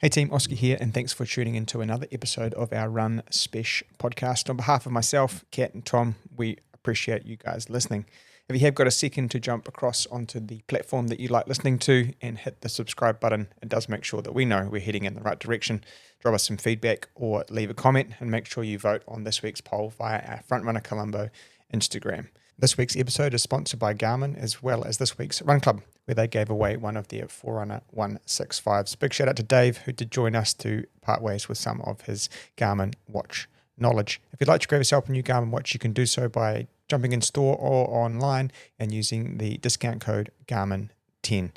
Hey team, Oscar here, and thanks for tuning into another episode of our Run Spesh podcast. On behalf of myself, Kat and Tom, we appreciate you guys listening. If you have got a second to jump across onto the platform that you like listening to and hit the subscribe button, it does make sure that we know we're heading in the right direction. Drop us some feedback or leave a comment, and make sure you vote on this week's poll via our Frontrunner Colombo Instagram. This week's episode is sponsored by Garmin, as well as this week's Run Club, where they gave away one of their Forerunner 165s. Big shout out to Dave, who did join us to part ways with some of his Garmin watch knowledge. If you'd like to grab yourself a new Garmin watch, you can do so by jumping in store or online and using the discount code Garmin10.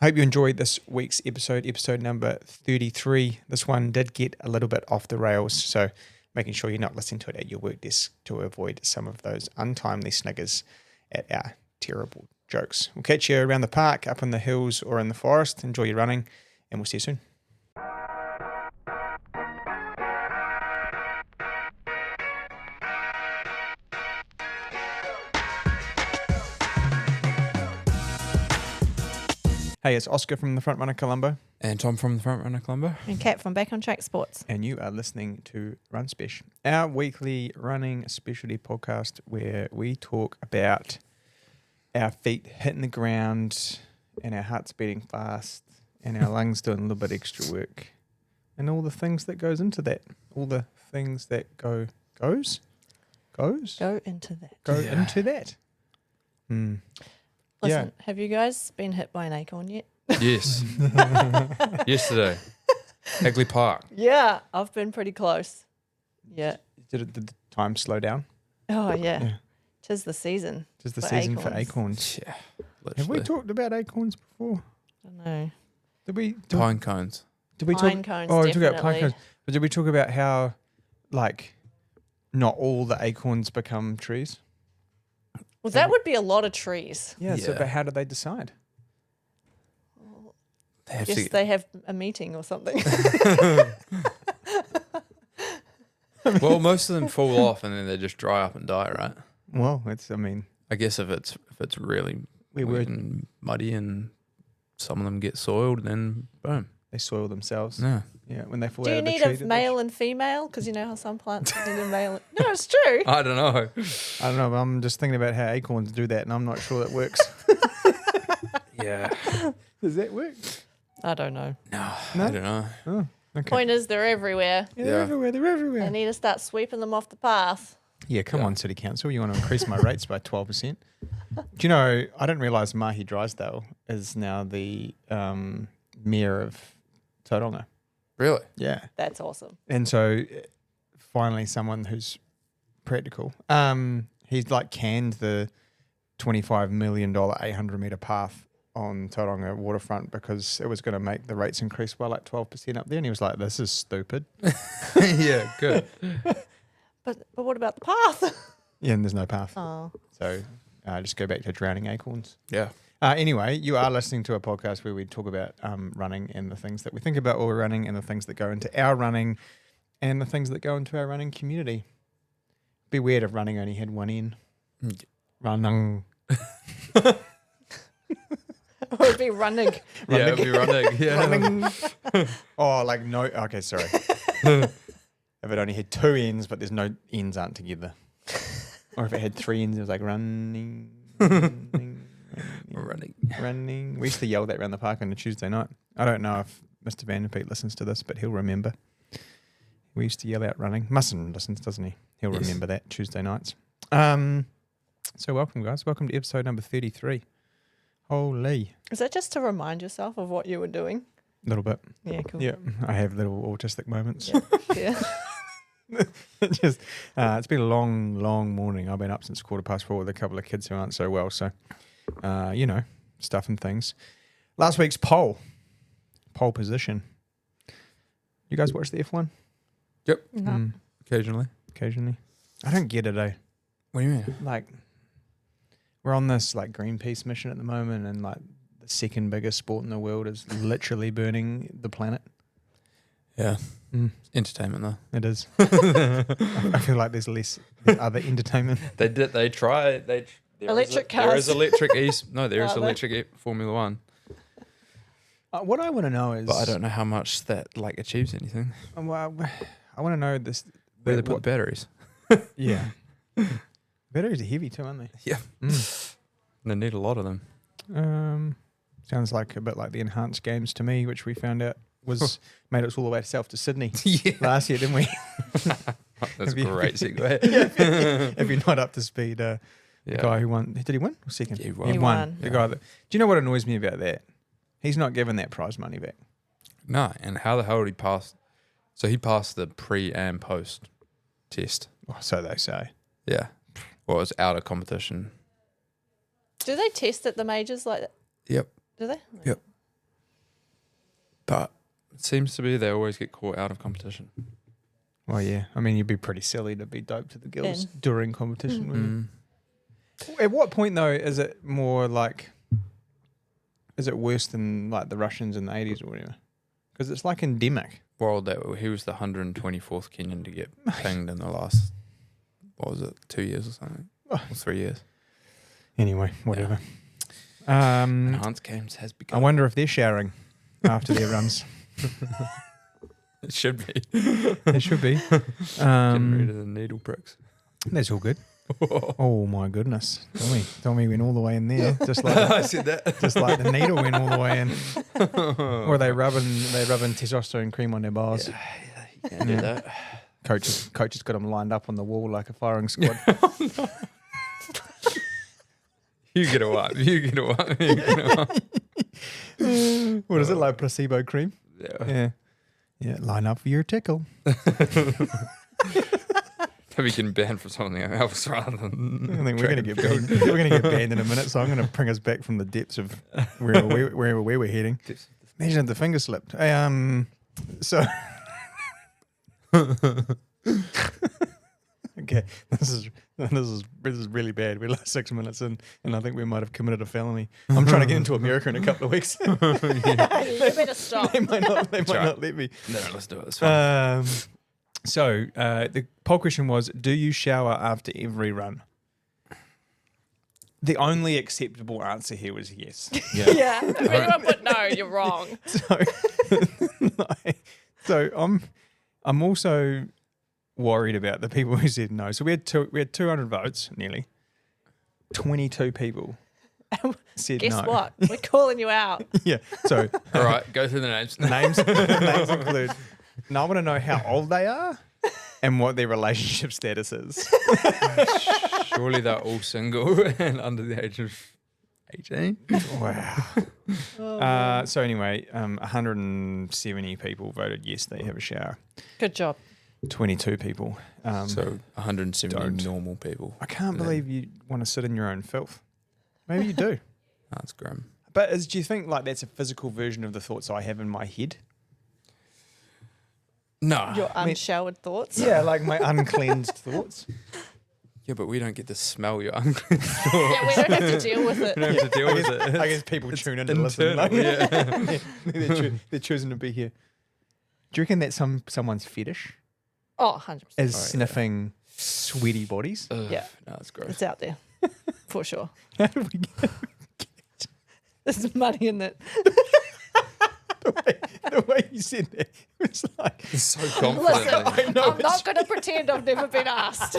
I hope you enjoyed this week's episode number 33. This one did get a little bit off the rails, so making sure you're not listening to it at your work desk to avoid some of those untimely sniggers at our terrible jokes. We'll catch you around the park, up in the hills or in the forest. Enjoy your running, and we'll see you soon. Hey, it's Oscar from the Frontrunner Colombo. And Tom from the Frontrunner Colombo. And Kat from Back on Track Sports. And you are listening to Run Spesh, our weekly running specialty podcast where we talk about our feet hitting the ground and our hearts beating fast and our lungs doing a little bit extra work and all the things that goes into that. All the things that goes into that. Into that. Listen, have you guys been hit by an acorn yet? Yes. Yesterday. Hagley Park. Yeah, I've been pretty close. Yeah. Did the time slow down? Oh, yeah. Tis the season. Tis the season for acorns. Yeah. Have we talked about acorns before? I don't know. Did we? Pine cones. Did we Pine talk? cones, Oh, we talked about pine definitely. cones. But did we talk about how, like, not all the acorns become trees? Well, that would be a lot of trees. Yeah. So, Yeah. but how do they decide? They have Guess to, they have a meeting or something. well, most of them fall off and then they just dry up and die, right? Well, it's. I mean, I guess if it's really wet and muddy and some of them get soiled, then boom. they soil themselves. Yeah. Yeah. When they fall Do out you of the need tree. a male and female? Because you know how some plants need a male. No, it's true. I don't know. I don't know. But I'm just thinking about how acorns do that, and I'm not sure that works. Yeah. Does that work? I don't know. No, No? I don't know. Oh, okay. Point is, they're everywhere. Yeah, they're Yeah. everywhere. They're everywhere. They need to start sweeping them off the path. Yeah, come Yeah. on, City Council. You want to increase my rates by 12%? Do you know, I didn't realise Mahi Drysdale is now the mayor of Tauranga. Really? Yeah. That's awesome. And so finally someone who's practical. He's like canned the $25 million 800-metre path on Tauranga waterfront because it was going to make the rates increase by like 12% up there. And he was like, this is stupid. Yeah, good. But what about the path? Yeah, and there's no path. Oh. So just go back to drowning acorns. Yeah. Anyway, you are listening to a podcast where we talk about running and the things that we think about while we're running and the things that go into our running and the things that go into our running community. Be weird if running only had one N. Running. It would be running. Yeah, it'd be running. Yeah. Running. Oh, like no. Okay, sorry. If it only had two N's, but there's no N's aren't together. Or if it had three N's, it was like running. Running. We used to yell that around the park on a Tuesday night. I don't know if Mr. Vanderpeet listens to this, but he'll remember. We used to yell out running. Musson listens, doesn't he? He'll Yes. remember that Tuesday nights. So welcome, guys. Welcome to episode number 33. Holy. Is that just to remind yourself of what you were doing? A little bit. Yeah, cool. Yeah, I have little autistic moments. Yeah. Just, it's been a long morning. I've been up since 4:15 with a couple of kids who aren't so well. So, stuff and things. Last week's pole position. You guys watch the F1? Yep. No. Occasionally. Occasionally. I don't get it, What do you mean? Like, we're on this like Greenpeace mission at the moment, and like the second biggest sport in the world is literally burning the planet. Yeah. Entertainment though. It is. I feel like there's other entertainment. They try. Electric There cars. is electric Formula Are there? Electric Formula One. What I want to know is, But I don't know how much that like achieves anything. Well, I want to know this. Where they put the batteries. Yeah. Batteries are heavy too, aren't they? Yeah. They need a lot of them. Sounds like a bit like the enhanced games to me, which we found out was made us all the way south to Sydney last year, didn't we? That's a great segue. If you're not up to speed, the guy who won, did he win or second? Yeah, he He won. won. The Yeah. guy that. Do you know what annoys me about that? He's not given that prize money back. No, and how the hell did he pass? So he passed the pre and post test. Oh, so they say. Yeah. Well, it was out of competition. Do they test at the majors like that? Yep. Do they? Yep. But it seems to be they always get caught out of competition. Well, yeah. I mean, you'd be pretty silly to be doped to the gills Ben. during competition, wouldn't you? At what point, though, is it more like... Is it worse than like the Russians in the 80s or whatever? Because it's like endemic. Well, he was the 124th Kenyan to get pinged in the last, 2 years or something? Oh. Or 3 years. Anyway, whatever. Enhanced Games has I begun. wonder if they're showering after their runs. It should be. It should be. Getting rid of the needle pricks. That's all good. Oh my goodness. Tommy went all the way in there. Just like I said that. just like the needle went all the way in. Or they rubbing testosterone cream on their bars. Yeah, you can do that. Coach has got them lined up on the wall like a firing squad. You get a wipe. What is it, like placebo cream? Yeah. Yeah, line up for your tickle. Maybe getting banned from something else rather than. I think we're going to get banned. We're going to get banned in a minute, so I'm going to bring us back from the depths of wherever we were heading. Imagine if the finger slipped. So okay, this is really bad. We're like 6 minutes in, and I think we might have committed a felony. I'm trying to get into America in a couple of weeks. You better stop. They might not let me. No, let's do it. It's fine. So the poll question was: do you shower after every run? The only acceptable answer here was yes. Yeah. If anyone put no, you're wrong. So I'm also worried about the people who said no. So we had 200 votes, nearly. 22 people said Guess no. what? We're calling you out. Yeah. So All right, go through the names. names include. Now I want to know how old they are and what their relationship status is. Surely they're all single and under the age of 18. Wow. So anyway, 170 people voted yes, they have a shower. Good job. 22 people. So 170 don't. normal people. I can't believe you want to sit in your own filth. Maybe you do. That's grim. But do you think like that's a physical version of the thoughts I have in my head? No. Your unshowered thoughts. Yeah, like my uncleansed thoughts. Yeah, but we don't get to smell your unclean thoughts. Yeah, we don't have to deal with it. We don't have to deal with it. I guess people tune in to listen. internal, Like, they're choosing to be here. Do you reckon that's someone's fetish? Oh, 100%. Is sniffing sweaty bodies? Ugh, Yeah. No, that's gross. It's out there. For sure. How do we get There's money in it. the way you said that? It was like It's so confident. Listen, I know I'm not going to pretend I've never been asked.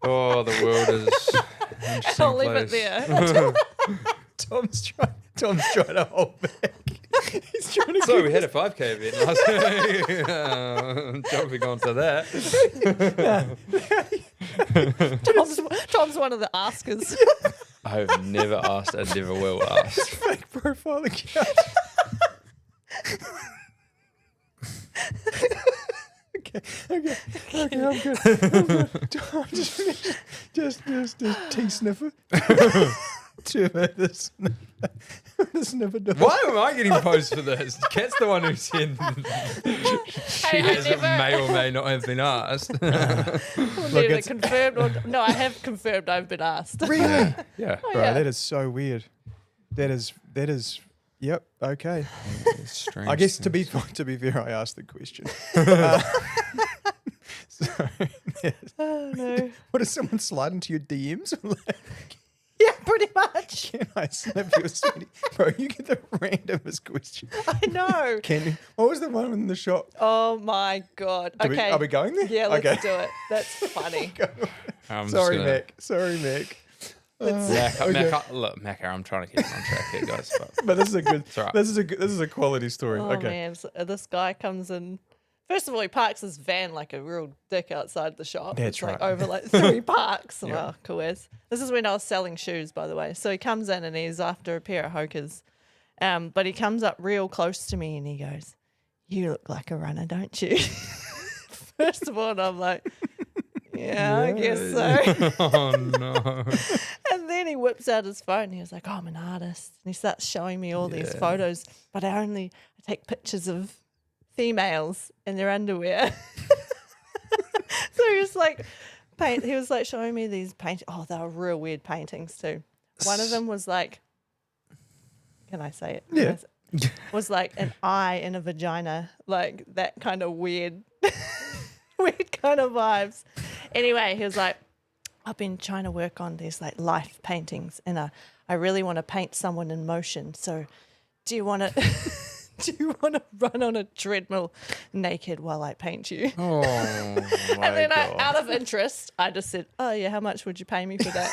Oh, the world is an interesting I'll leave it place. there. Tom's trying to hold back. He's trying to. So we had a 5K event last week. Jumping onto that. Tom's one of the askers. I've never asked and never will ask. Fake profile account. Okay, I'm good. Just tea sniffer. The sniffer dog. Why am I getting posed for this? Kat's the one who said she Hey, may or may not have been asked. Neither confirmed or no, I have confirmed I've been asked. Really? Yeah. Oh, Bro, yeah. that is so weird. That is. Yep. Okay. Strange I guess to be things. fair, I asked the question. So, Oh no. what does someone slide into your DMs? Yeah, pretty Pretty much. Can I snip your sweaty? Bro, you get the randomest question. I know. What was the one in the shop? Oh my God. Okay. Are we going there? Yeah, let's Okay. do it. That's funny. Sorry, Mac. Mac, I'm trying to keep it on track here, guys. But this is a good. right. This is a quality story. Oh okay. man, so this guy comes in. First of all, he parks his van like a real dick outside the shop. That's it's right. Like over like 3 parks. Yeah. Wow, cool as. This is when I was selling shoes, by the way. So he comes in and he's after a pair of Hokers. But he comes up real close to me and he goes, "You look like a runner, don't you?" First of all, and I'm like, yeah, I guess so. Oh no. And then he whips out his phone and he was like, "Oh, I'm an artist." And he starts showing me all these photos, but I take pictures of females in their underwear. So he was like, he was like showing me these oh, they were real weird paintings too. One of them was like, can I say it? Yeah. Was like an eye and a vagina, like that kind of weird, weird kind of vibes. Anyway, he was like, "I've been trying to work on these like life paintings, and I really want to paint someone in motion. So, do you want to run on a treadmill naked while I paint you?" Oh my And then God. out of interest, I just said, "Oh yeah, how much would you pay me for that?"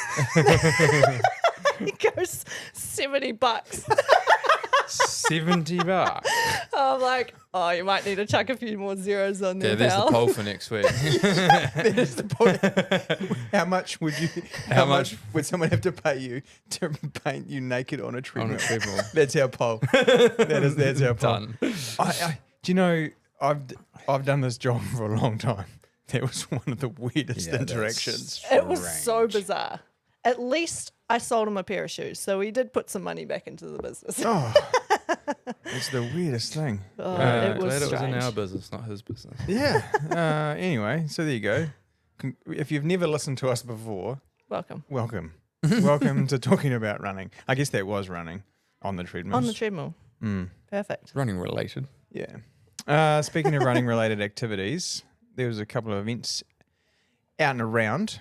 He goes, $70. $70. I'm like, "Oh, you might need to chuck a few more zeros on there, Yeah, there's the pal." poll for next week. That is the point. How much would you? How much would someone have to pay you to paint you naked on a On treadmill? a treadmill. That's our poll. That's our poll. Done. Do you know I've done this job for a long time. That was one of the weirdest Yeah, that's interactions. It was so strange. bizarre. At least I sold him a pair of shoes, so he did put some money back into the business. Oh, it's the weirdest thing. Oh, Glad it was it was strange. in our business, not his business. Yeah. Anyway, so there you go. If you've never listened to us before, Welcome. welcome. Welcome to talking about running. I guess that was running on the treadmill. On the treadmill. Perfect. Running related. Yeah. Speaking of running related activities, there was a couple of events out and around.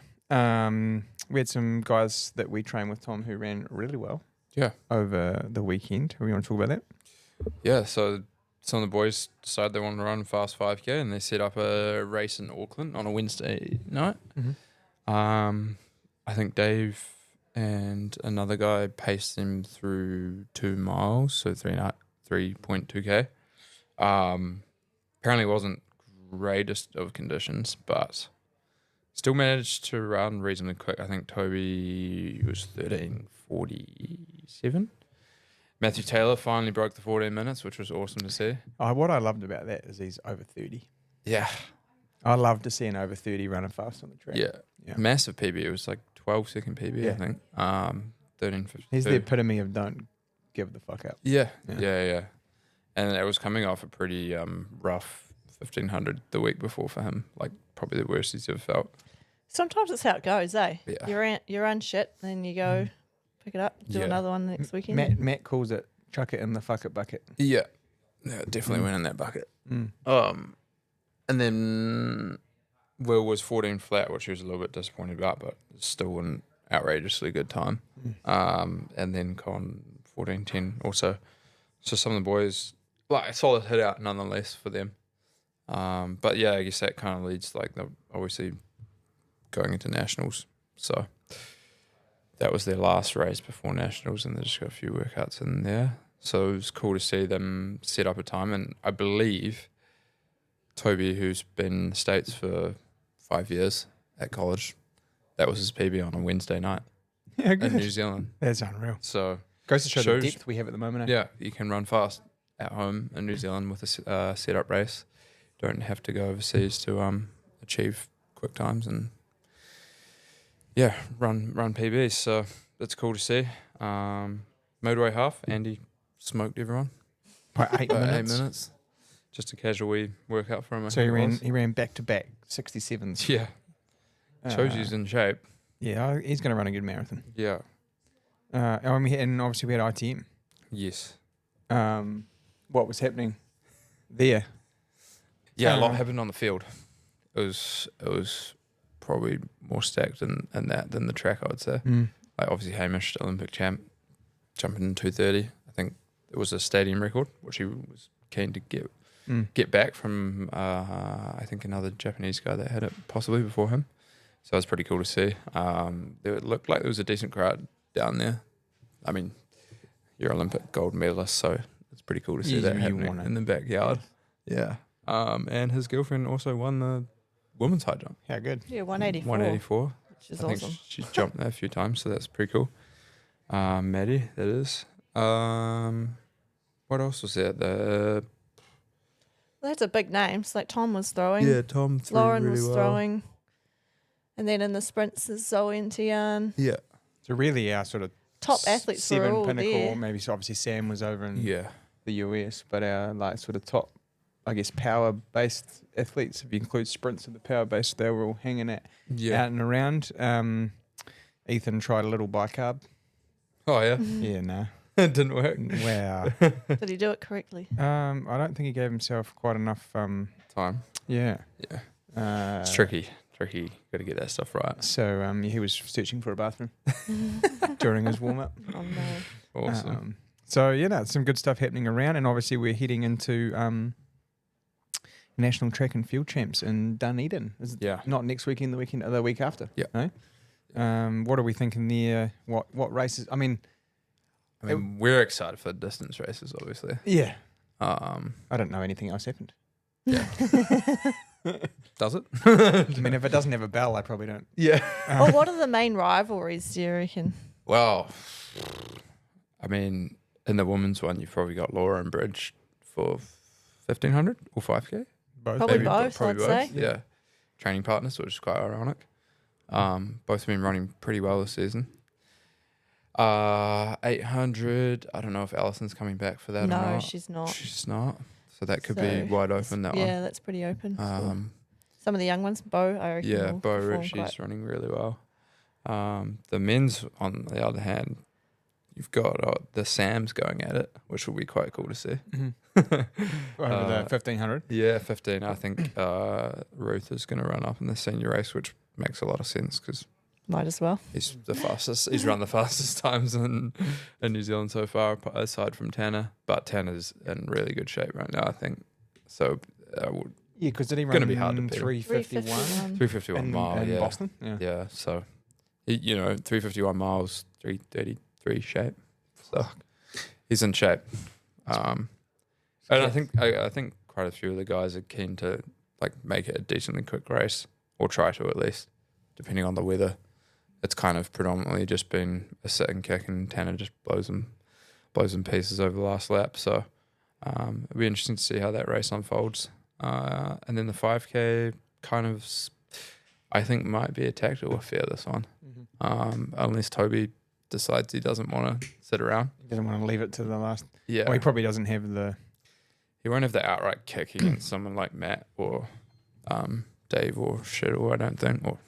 We had some guys that we train with, Tom, who ran really well Yeah. over the weekend. We want to talk about that? Yeah, so some of the boys decided they wanted to run fast 5K and they set up a race in Auckland on a Wednesday night. I think Dave and another guy paced them through 2 miles, so 3.2K. Apparently wasn't greatest of conditions, but still managed to run reasonably quick. I think Toby was 13:47. Matthew Taylor finally broke the 14 minutes, which was awesome to see. What I loved about that is he's over 30. Yeah. I love to see an over 30 running fast on the track. Yeah. Yeah. Massive PB. It was like 12-second PB, Yeah. I think. 13:52. He's the epitome of don't give the fuck up. Yeah. Yeah. Yeah. And it was coming off a pretty rough 1500 the week before for him. Like probably the worst he's ever felt. Sometimes it's how it goes, eh? Yeah. You're on shit, then you go pick it up, do Yeah. another one next weekend. Matt calls it chuck it in the fuck it bucket. Yeah. Yeah, definitely went in that bucket. Mm. And then Will was 14 flat, which he was a little bit disappointed about, but still an outrageously good time. And then Con 14:10 also. So some of the boys, like a solid hit out nonetheless for them. But yeah, I guess that kind of leads like the obviously going into nationals. So that was their last race before nationals, and they just got a few workouts in there. So it was cool to see them set up a time, and I believe Toby, who's been in the States for 5 years at college, that was his PB on a Wednesday night Yeah, in New good. Zealand. That's unreal. So Goes to show the Shows- depth we have at the moment. Eh? yeah, you can run fast at home in New Zealand with a set-up race. Don't have to go overseas to achieve quick times and run PBs. So that's cool to see. Motorway half, Andy smoked everyone. By 8 About minutes. 8 minutes. Just a casual wee workout for him. I So he think it was. ran back to back 67s. Yeah, shows he's in shape. Yeah, he's going to run a good marathon. Yeah. And obviously we had ITM. Yes. What was happening there? Yeah, a lot happened on the field. It was probably more stacked in that than the track, I would say. like obviously Hamish, the Olympic champ, jumping in 2:30. I think it was a stadium record, which he was keen to get back from. I think another Japanese guy that had it possibly before him. So it was pretty cool to see. It looked like there was a decent crowd down there. I mean, you're Olympic gold medalist, so it's pretty cool to see that happening in the backyard. Yeah. And his girlfriend also won the women's high jump. How good. Yeah, 184. 184. Which is I think awesome. she's jumped there a few times, so that's pretty cool. Maddie, that is. What else was there? Well, that's a big names. Like Tom was throwing. Yeah, Tom threw Lauren really was well. throwing. And then in the sprints, there's Zoe and Tian. Yeah. So really our sort of Top athletes were seven all pinnacle, there. maybe so obviously Sam was over in Yeah. the US, but our like sort of top, I guess, power-based athletes, if you include sprints in the power-based, they were all hanging out and around. Ethan tried a little bicarb. Oh, yeah. Yeah, no. It didn't work. Wow. Did he do it correctly? I don't think he gave himself quite enough. Time. Yeah. Yeah. It's tricky. Tricky. Got to get that stuff right. So he was searching for a bathroom during his warm-up. Oh, no. Awesome. So, yeah, no, some good stuff happening around. And obviously we're heading into National Track and Field Champs in Dunedin. Is it not next weekend, the week after? Yeah. No? What are we thinking there? What races? I mean, we're excited for the distance races, obviously. yeah. I don't know anything else happened. Yeah. Does it? I mean, if it doesn't have a bell, I probably don't. Yeah. Well, what are the main rivalries, do you reckon? Well, I mean, in the women's one, you've probably got Laura and Bridge for 1,500 or 5K. Both. Probably Maybe both, I'd say. Yeah. Training partners, which is quite ironic. Both have been running pretty well this season. 800, I don't know if Alison's coming back for that or not. No, she's not. She's not. So that could be wide open, that one. Yeah, that's pretty open. Um, Some of the young ones, Bo, I reckon. Yeah, will Bo perform Ritchie's quite- running really well. The men's, on the other hand, you've got the Sams going at it, which will be quite cool to see. Over the 1,500. Yeah, 15. I think Ruth is going to run up in the senior race, which makes a lot of sense because Might as well. he's the fastest. He's run the fastest times in New Zealand so far, aside from Tanner. But Tanner's in really good shape right now, I think. So Yeah, because did he run Gonna be hard to beat. 351 351 mile, in yeah. Boston? Yeah, so, 351 miles, 333 shape. So he's in shape. And I think quite a few of the guys are keen to make it a decently quick race, or try to at least, depending on the weather. It's kind of predominantly just been a sit and kick, and Tanner just blows them pieces over the last lap. So it'll be interesting to see how that race unfolds. And then the 5K I think might be a tactical affair, this one. Unless Toby decides he doesn't want to sit around. He doesn't want to leave it to the last. Yeah. Well, he probably doesn't have the. He won't have the outright kick against someone like Matt or Dave or Shittle, I don't think, or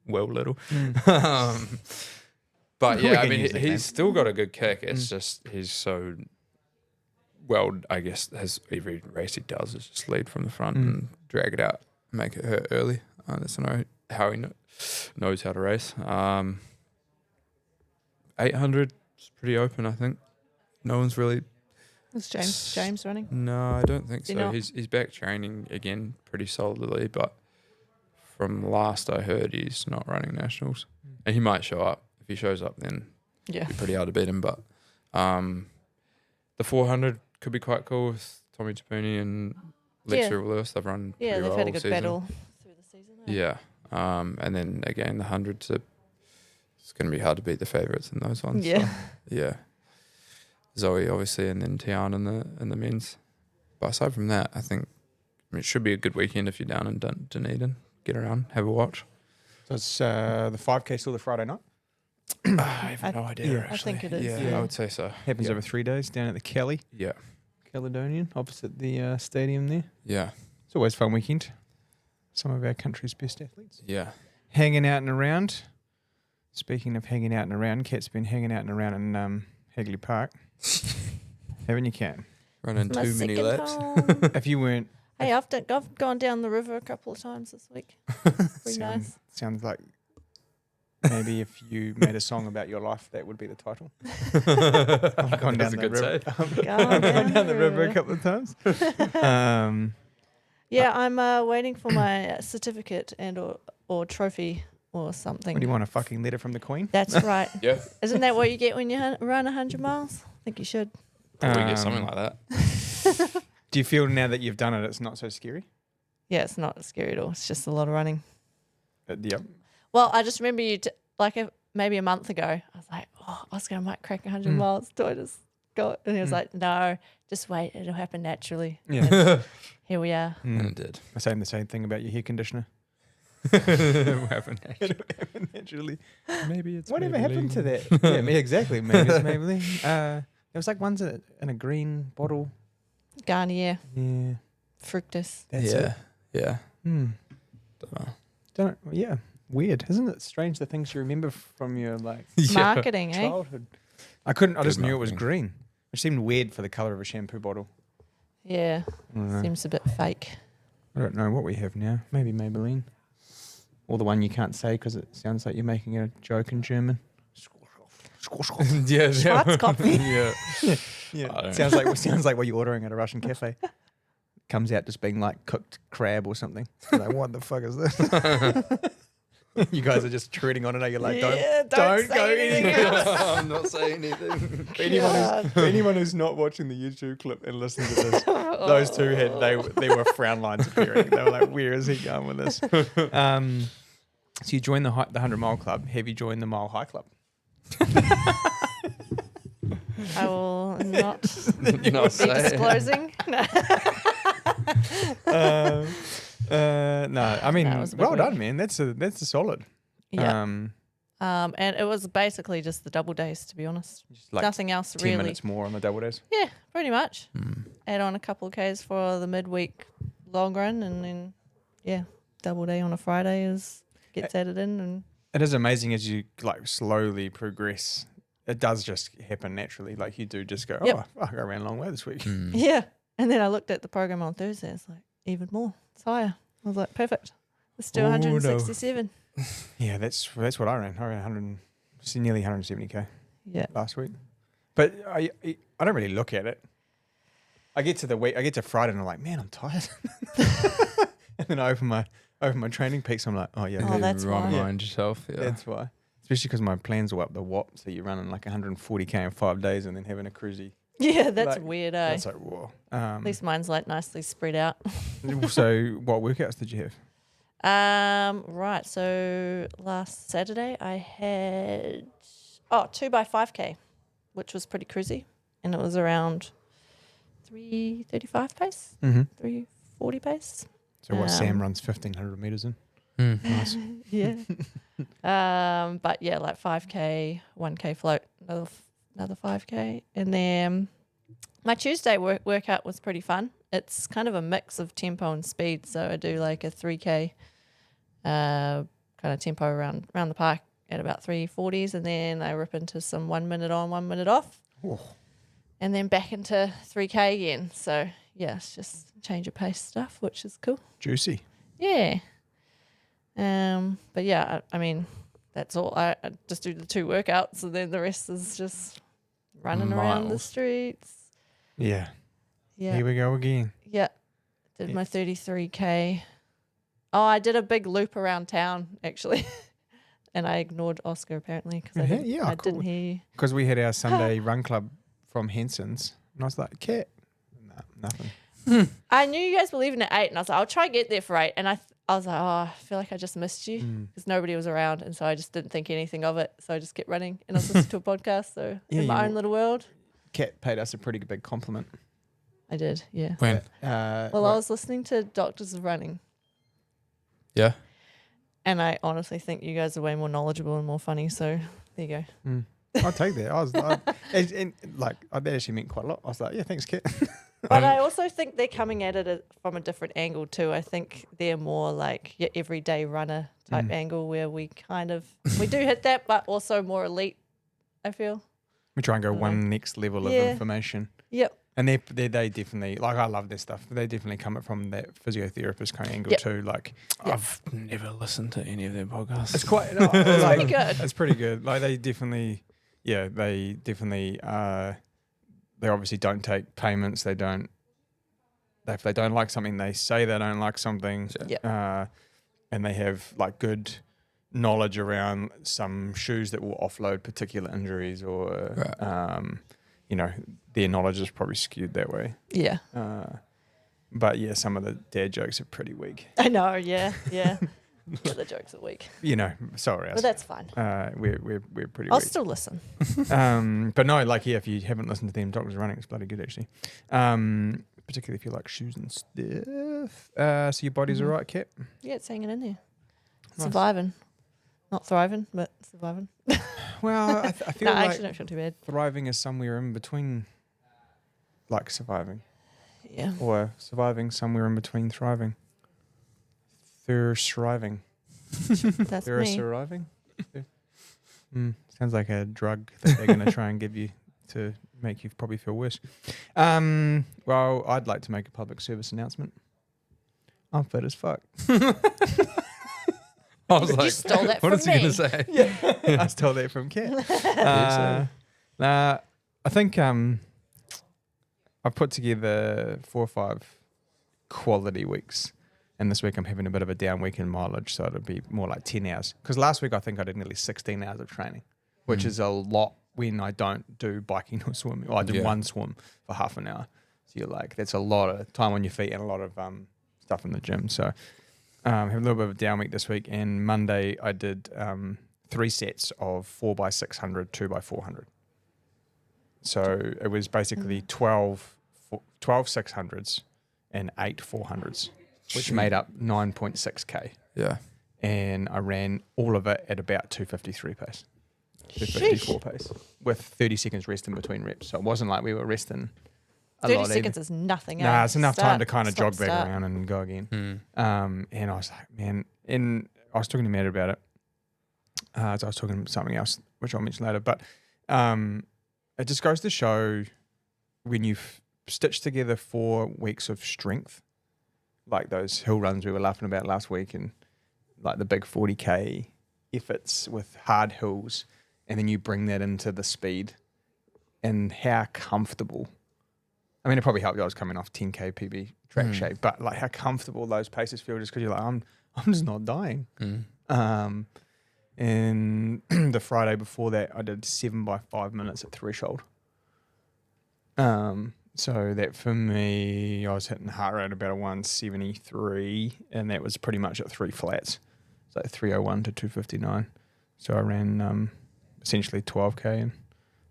Will Little. But We yeah, I can mean, use that name. he's still got a good kick. It's just he's so well. I guess every race he does is just lead from the front and drag it out, make it hurt early. That's how he knows how to race. 800 is pretty open, I think. No one's really. Is James running? No, I don't think Is he so. not? He's back training again pretty solidly, but from last I heard, he's not running nationals, and he might show up. If he shows up, then Yeah. it'd be pretty hard to beat him. But the 400 could be quite cool with Tommy Tapuni and Lexi Lewis. They've run Yeah, pretty they've well had a all good season. battle through the season. Yeah, and then again the 100s. It's going to be hard to beat the favourites in those ones. Yeah. So, yeah. Zoe obviously, and then Tian in the men's. But aside from that, I think it should be a good weekend if you're down in Dunedin. Get around, have a watch. So it's the 5K still the Friday night? I have no idea. I think it is. Yeah, I would say so. Happens Yeah. over 3 days down at the Yeah, Caledonian, opposite the stadium there. yeah, It's always a fun weekend. Some of our country's best athletes. yeah. Hanging out and around. Speaking of hanging out and around, Kat's been hanging out and around in Hagley Park. Haven't you, Kat? Running My too many second laps. home. If you weren't... Hey, I've gone down the river a couple of times this week. Pretty nice. Sounds like Maybe if you made a song about your life, that would be the title. I've gone down That's a the good river. save. I've gone down the river a couple of times. Yeah, I'm waiting for my certificate and or trophy or something. What do you want, a fucking letter from the Queen? That's right. Yeah, Isn't that what you get when you run 100 miles? I think you should. probably get something like that. Do you feel now that you've done it, it's not so scary? Yeah, it's not scary at all. It's just a lot of running. Yep. Well, I just remember you, maybe a month ago, I was like, oh, Oscar, I might crack 100 miles. Do I just go? And he was like, no, just wait. It'll happen naturally. Yeah. And here we are. And it did. I'm saying the same thing about your hair conditioner. What happened next? It'll happen naturally. Maybe it's Whatever Maybelline. happened to that? Yeah, exactly. Maybe it's Maybelline. There was like ones in a green bottle. Garnier, Yeah. fructus. That's it. Yeah. Hmm. Dunno. Yeah. Weird. Isn't it strange the things you remember from your like Marketing, eh? childhood? I just knew it was marketing. green. It seemed weird for the colour of a shampoo bottle. Yeah, I don't know. seems a bit fake. I don't know what we have now. Maybe Maybelline. Or the one you can't say because it sounds like you're making a joke in German. Yeah. Schwarzkopf. Yeah. Yeah. I don't Sounds like what you're ordering at a Russian cafe. Comes out just being like cooked crab or something. You're like, what the fuck is this? You guys are just treading on it. You're like, don't say go anything anywhere. else. I'm not saying anything. For anyone who's not watching the YouTube clip and listening to this, those two they were frown lines appearing. They were like, where is he going with this? So you joined the 100 Mile Club. Have you joined the Mile High Club? I will not Not be saying. disclosing. No. No, I mean, That was a big well week. done, man. That's a solid. Yeah. Um, And it was basically just the double days, to be honest. just like Nothing else 10 really. minutes more on the double days. Yeah, pretty much. Mm. Add on a couple of Ks for the midweek long run, and then, yeah, double day on a Friday gets added in. And It is amazing as you like slowly progress. It does just happen naturally. Like you do just go, Yep. oh, fuck, I ran a long way this week. Mm. yeah. And then I looked at the program on Thursday. It's like, even more. It's higher. I was like, perfect. Let's do Oh, no. 167. Yeah, that's what I ran. I ran 100, nearly 170k Yeah. last week. But I don't really look at it. I get to Friday and I'm like, man, I'm tired. And then I open my training peaks. I'm like, oh yeah, Oh, that's why. Remind yourself. Yeah. that's why. Especially because my plans are up the wop, so you're running like 140k in 5 days and then having a cruisy. Yeah, that's Like, weird, eh? That's like, whoa. At least mine's like nicely spread out. So what workouts did you have? Right. So last Saturday I had 2x5k, which was pretty cruisy, and it was around 3:35 pace, Mm-hmm. 3:40 pace. So what Sam Um, runs 1,500 meters in. Mm. Nice. Yeah. But yeah, like 5k, 1k float, another 5k, and then my Tuesday workout was pretty fun. It's kind of a mix of tempo and speed. So I do like a 3k kind of tempo around the park at about 3:40s, and then I rip into some 1 minute on, 1 minute off, Oh. and then back into 3k again. So yeah, it's just change of pace stuff, which is cool. Juicy. Yeah. But yeah, I mean, that's all. I just do the 2 workouts, and then the rest is just running around the Miles. streets. Yeah. Yeah. Here we go again. Yeah. Did my 33k. Oh, I did a big loop around town actually. And I ignored Oscar apparently because I Yeah, didn't cool. hear you. Because we had our Sunday run club from Henson's, and I was like, "Cat, no, nothing." I knew you guys were leaving at 8, and I was like, I'll try to get there for 8. And I was like, oh, I feel like I just missed you because nobody was around. And so I just didn't think anything of it. So I just kept running, and I was listening to a podcast. So Yeah, in my you- own little world. Cat paid us a pretty big compliment. I did, yeah. When? Well, I was listening to Doctors of Running, Yeah. and I honestly think you guys are way more knowledgeable and more funny. So there you go. I'll take that. That actually meant quite a lot. I was like, "Yeah, thanks, Cat." But I also think they're coming at it from a different angle too. I think they're more like your everyday runner type angle, where we do hit that, but also more elite. I feel. We try and go I don't one next level of Yeah. information. Yep. And they definitely, like, I love their stuff. They definitely come from that physiotherapist kind of angle too. Like, I've never listened to any of their podcasts. it's quite It's pretty good. It's pretty good. Like, they definitely, they obviously don't take payments. They don't. If they don't like something, they say they don't like something. And they have like good knowledge around some shoes that will offload particular injuries, or their knowledge is probably skewed that way. Yeah. But yeah, some of the dad jokes are pretty weak. I know. Yeah. The jokes are weak, Sorry, but that's fine. we're pretty I'll weak. still listen. But no, like, if you haven't listened to them, Doctors Running, it's bloody good actually. Particularly if you like shoes and stuff. So your body's all right, Kat? Yeah, it's hanging in there. Nice. Surviving. Not thriving, but surviving. Well, I feel No, I like actually don't feel too bad. thriving is somewhere in between, like, surviving, Yeah. or surviving somewhere in between thriving. Thriving. That's me. Surviving. Sounds like a drug that they're going to try and give you to make you probably feel worse. Well, I'd like to make a public service announcement. I'm fit as fuck. I was You like, stole that what from is he going me. to say? I stole that from Kat. so. I think I've put together 4 or 5 quality weeks. And this week I'm having a bit of a down week in mileage, so it'll be more like 10 hours. Because last week I think I did nearly 16 hours of training, which is a lot when I don't do biking or swimming. Well, I did one swim for half an hour. So you're like, that's a lot of time on your feet and a lot of stuff in the gym. So have a little bit of a down week this week. And Monday I did 3 sets of 4x600, 2x400. So it was basically 12 600s and 8 400s. Which made up 9.6k. Yeah. And I ran all of it at about 253 pace. 254 pace. With 30 seconds rest in between reps. So it wasn't like we were resting a 30 lot seconds is nothing. Nah, eh? it's enough time to kind of Stop, jog back start. around and go again. Mm. And I was like, man, and I was talking to Matt about it. So I was talking about something else, which I'll mention later. But it just goes to show when you've stitched together 4 weeks of strength, like those hill runs we were laughing about last week, and like the big 40k efforts with hard hills, and then you bring that into the speed and how comfortable. I mean, it probably helped. I was coming off 10k PB track shape, but like how comfortable those paces feel, just because you're like, I'm just not dying. And the Friday before that, I did 7 by 5 minutes at threshold. So that for me, I was hitting the heart rate about a 173, and that was pretty much at 3 flats. So 301 to 259. So I ran essentially 12k in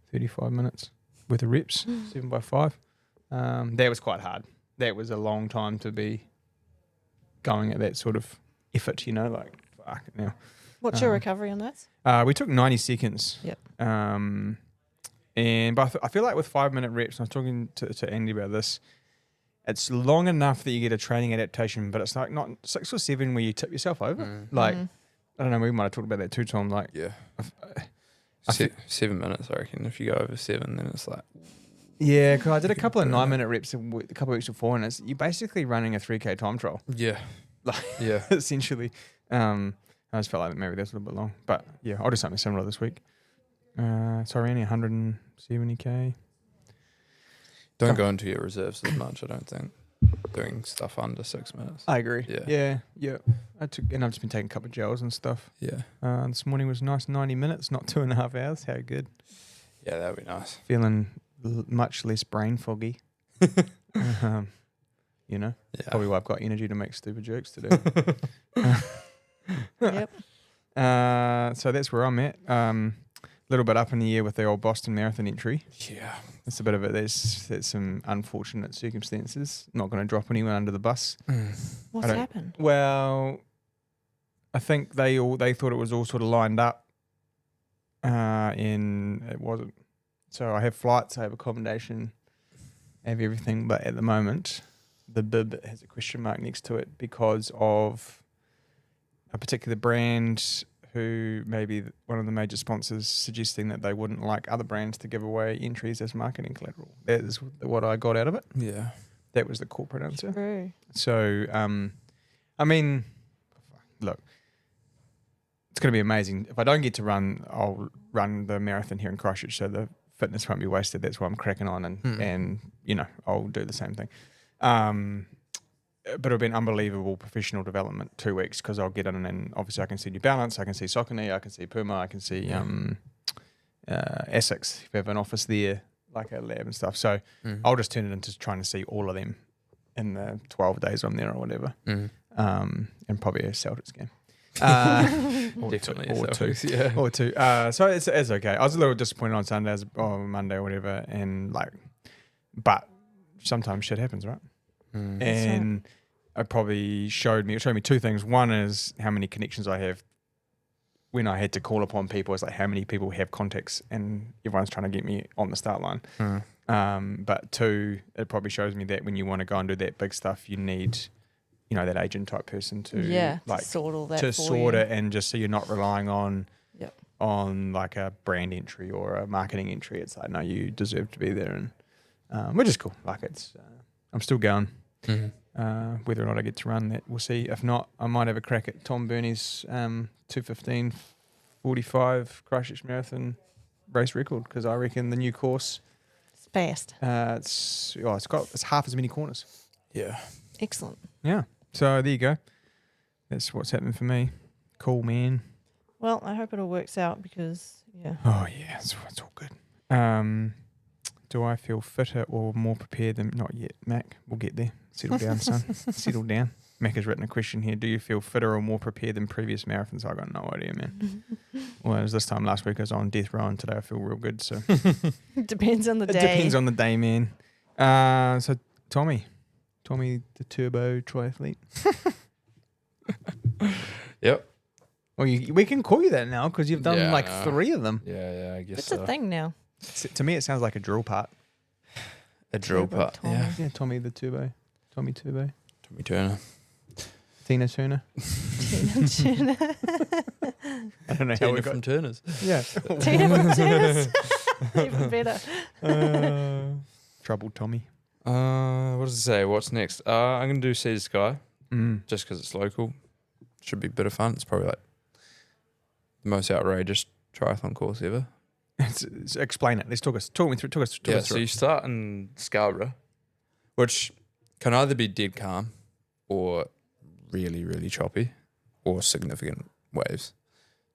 35 minutes with the reps, 7 by 5. That was quite hard. That was a long time to be going at that sort of effort, like, fuck it now. What's your recovery on that? We took 90 seconds. Yep. But I feel like with 5-minute reps, and I was talking to Andy about this, it's long enough that you get a training adaptation, but it's like not 6 or 7 where you tip yourself over. Like, I don't know, we might have talked about that too, Tom. Like, Yeah. 7 minutes, I reckon. If you go over 7, then it's like... Yeah, because I did a couple of 9-minute reps a couple of weeks before, and you're basically running a 3k time trial. Yeah. Like, Yeah. essentially. I just felt like maybe that's a little bit long. But yeah, I'll do something similar this week. So I ran 170k. Don't go into your reserves as much, I don't think. Doing stuff under 6 minutes. I agree. Yeah. Yeah. I've just been taking a couple of gels and stuff. Yeah. This morning was nice, 90 minutes, not 2.5 hours. How good. Yeah, that would be nice. Feeling much less brain foggy. Yeah. Probably why I've got energy to make stupid jokes today. Yep. So that's where I'm at. Little bit up in the air with the old Boston Marathon entry. Yeah. It's a bit of it. There's some unfortunate circumstances. Not going to drop anyone under the bus. What's happened? Well, I think they thought it was all sort of lined up, and it wasn't. So I have flights, I have accommodation, I have everything, but at the moment, the bib has a question mark next to it because of a particular brand who maybe one of the major sponsors suggesting that they wouldn't like other brands to give away entries as marketing collateral. That is what I got out of it. Yeah. That was the corporate answer. True. So, I mean, look, it's going to be amazing. If I don't get to run, I'll run the marathon here in Christchurch, so the fitness won't be wasted. That's what I'm cracking on, and you know, I'll do the same thing. But it'll be an unbelievable professional development 2 weeks because I'll get in and obviously I can see New Balance, I can see Saucony, I can see Puma, I can see Essex. If we have an office there, like a lab and stuff. So I'll just turn it into trying to see all of them in the 12 days I'm there or whatever. And probably a Celtics game. Definitely or two. Yeah. Or two. So it's okay. I was a little disappointed on Sunday or Monday or whatever, and but sometimes shit happens, right? And it probably showed me two things. One is how many connections I have when I had to call upon people. It's like how many people have contacts, and everyone's trying to get me on the start line. But two, it probably shows me that when you want to go and do that big stuff, you need, you know, that agent type person to to sort all that to for sort you. it, and just so you're not relying on Yep. on like a brand entry or a marketing entry. It's like, no, you deserve to be there, and which is cool. Like it's I'm still going. Whether or not I get to run that, we'll see. If not, I might have a crack at Tom Burney's 2:15:45 Christchurch Marathon race record, because I reckon the new course It's fast. it's half as many corners. Yeah. Excellent. Yeah. So there you go. That's what's happening for me. Cool, man. Well, I hope it all works out because, Oh yeah, it's all good. Do I feel fitter or more prepared than not yet, Mac? We'll get there. Settle down, son. Settle down. Mac has written a question here. Do you feel fitter or more prepared than previous marathons? I got no idea, man. Well, it was this time last week I was on death row, and today I feel real good. So depends on the it day. depends on the day, man. So Tommy the turbo triathlete. Yep. Well, we can call you that now because you've done Yeah, like I know. 3 of them. Yeah, I guess It's so. a thing now. To me, it sounds like a drill part. A drill Turbo part. Tommy. Yeah. Yeah, Tommy Turbo. Tommy Turner. Tina Turner. Tina I don't know how Tina we from got. Turners. Yeah. from Tennis. Even better. Troubled Tommy. What does it say? What's next? I'm going to do Sea to Sky just because it's local. Should be a bit of fun. It's probably like the most outrageous triathlon course ever. Explain it. Let's talk us through. So you start in Scarborough, which can either be dead calm or really, really choppy or significant waves.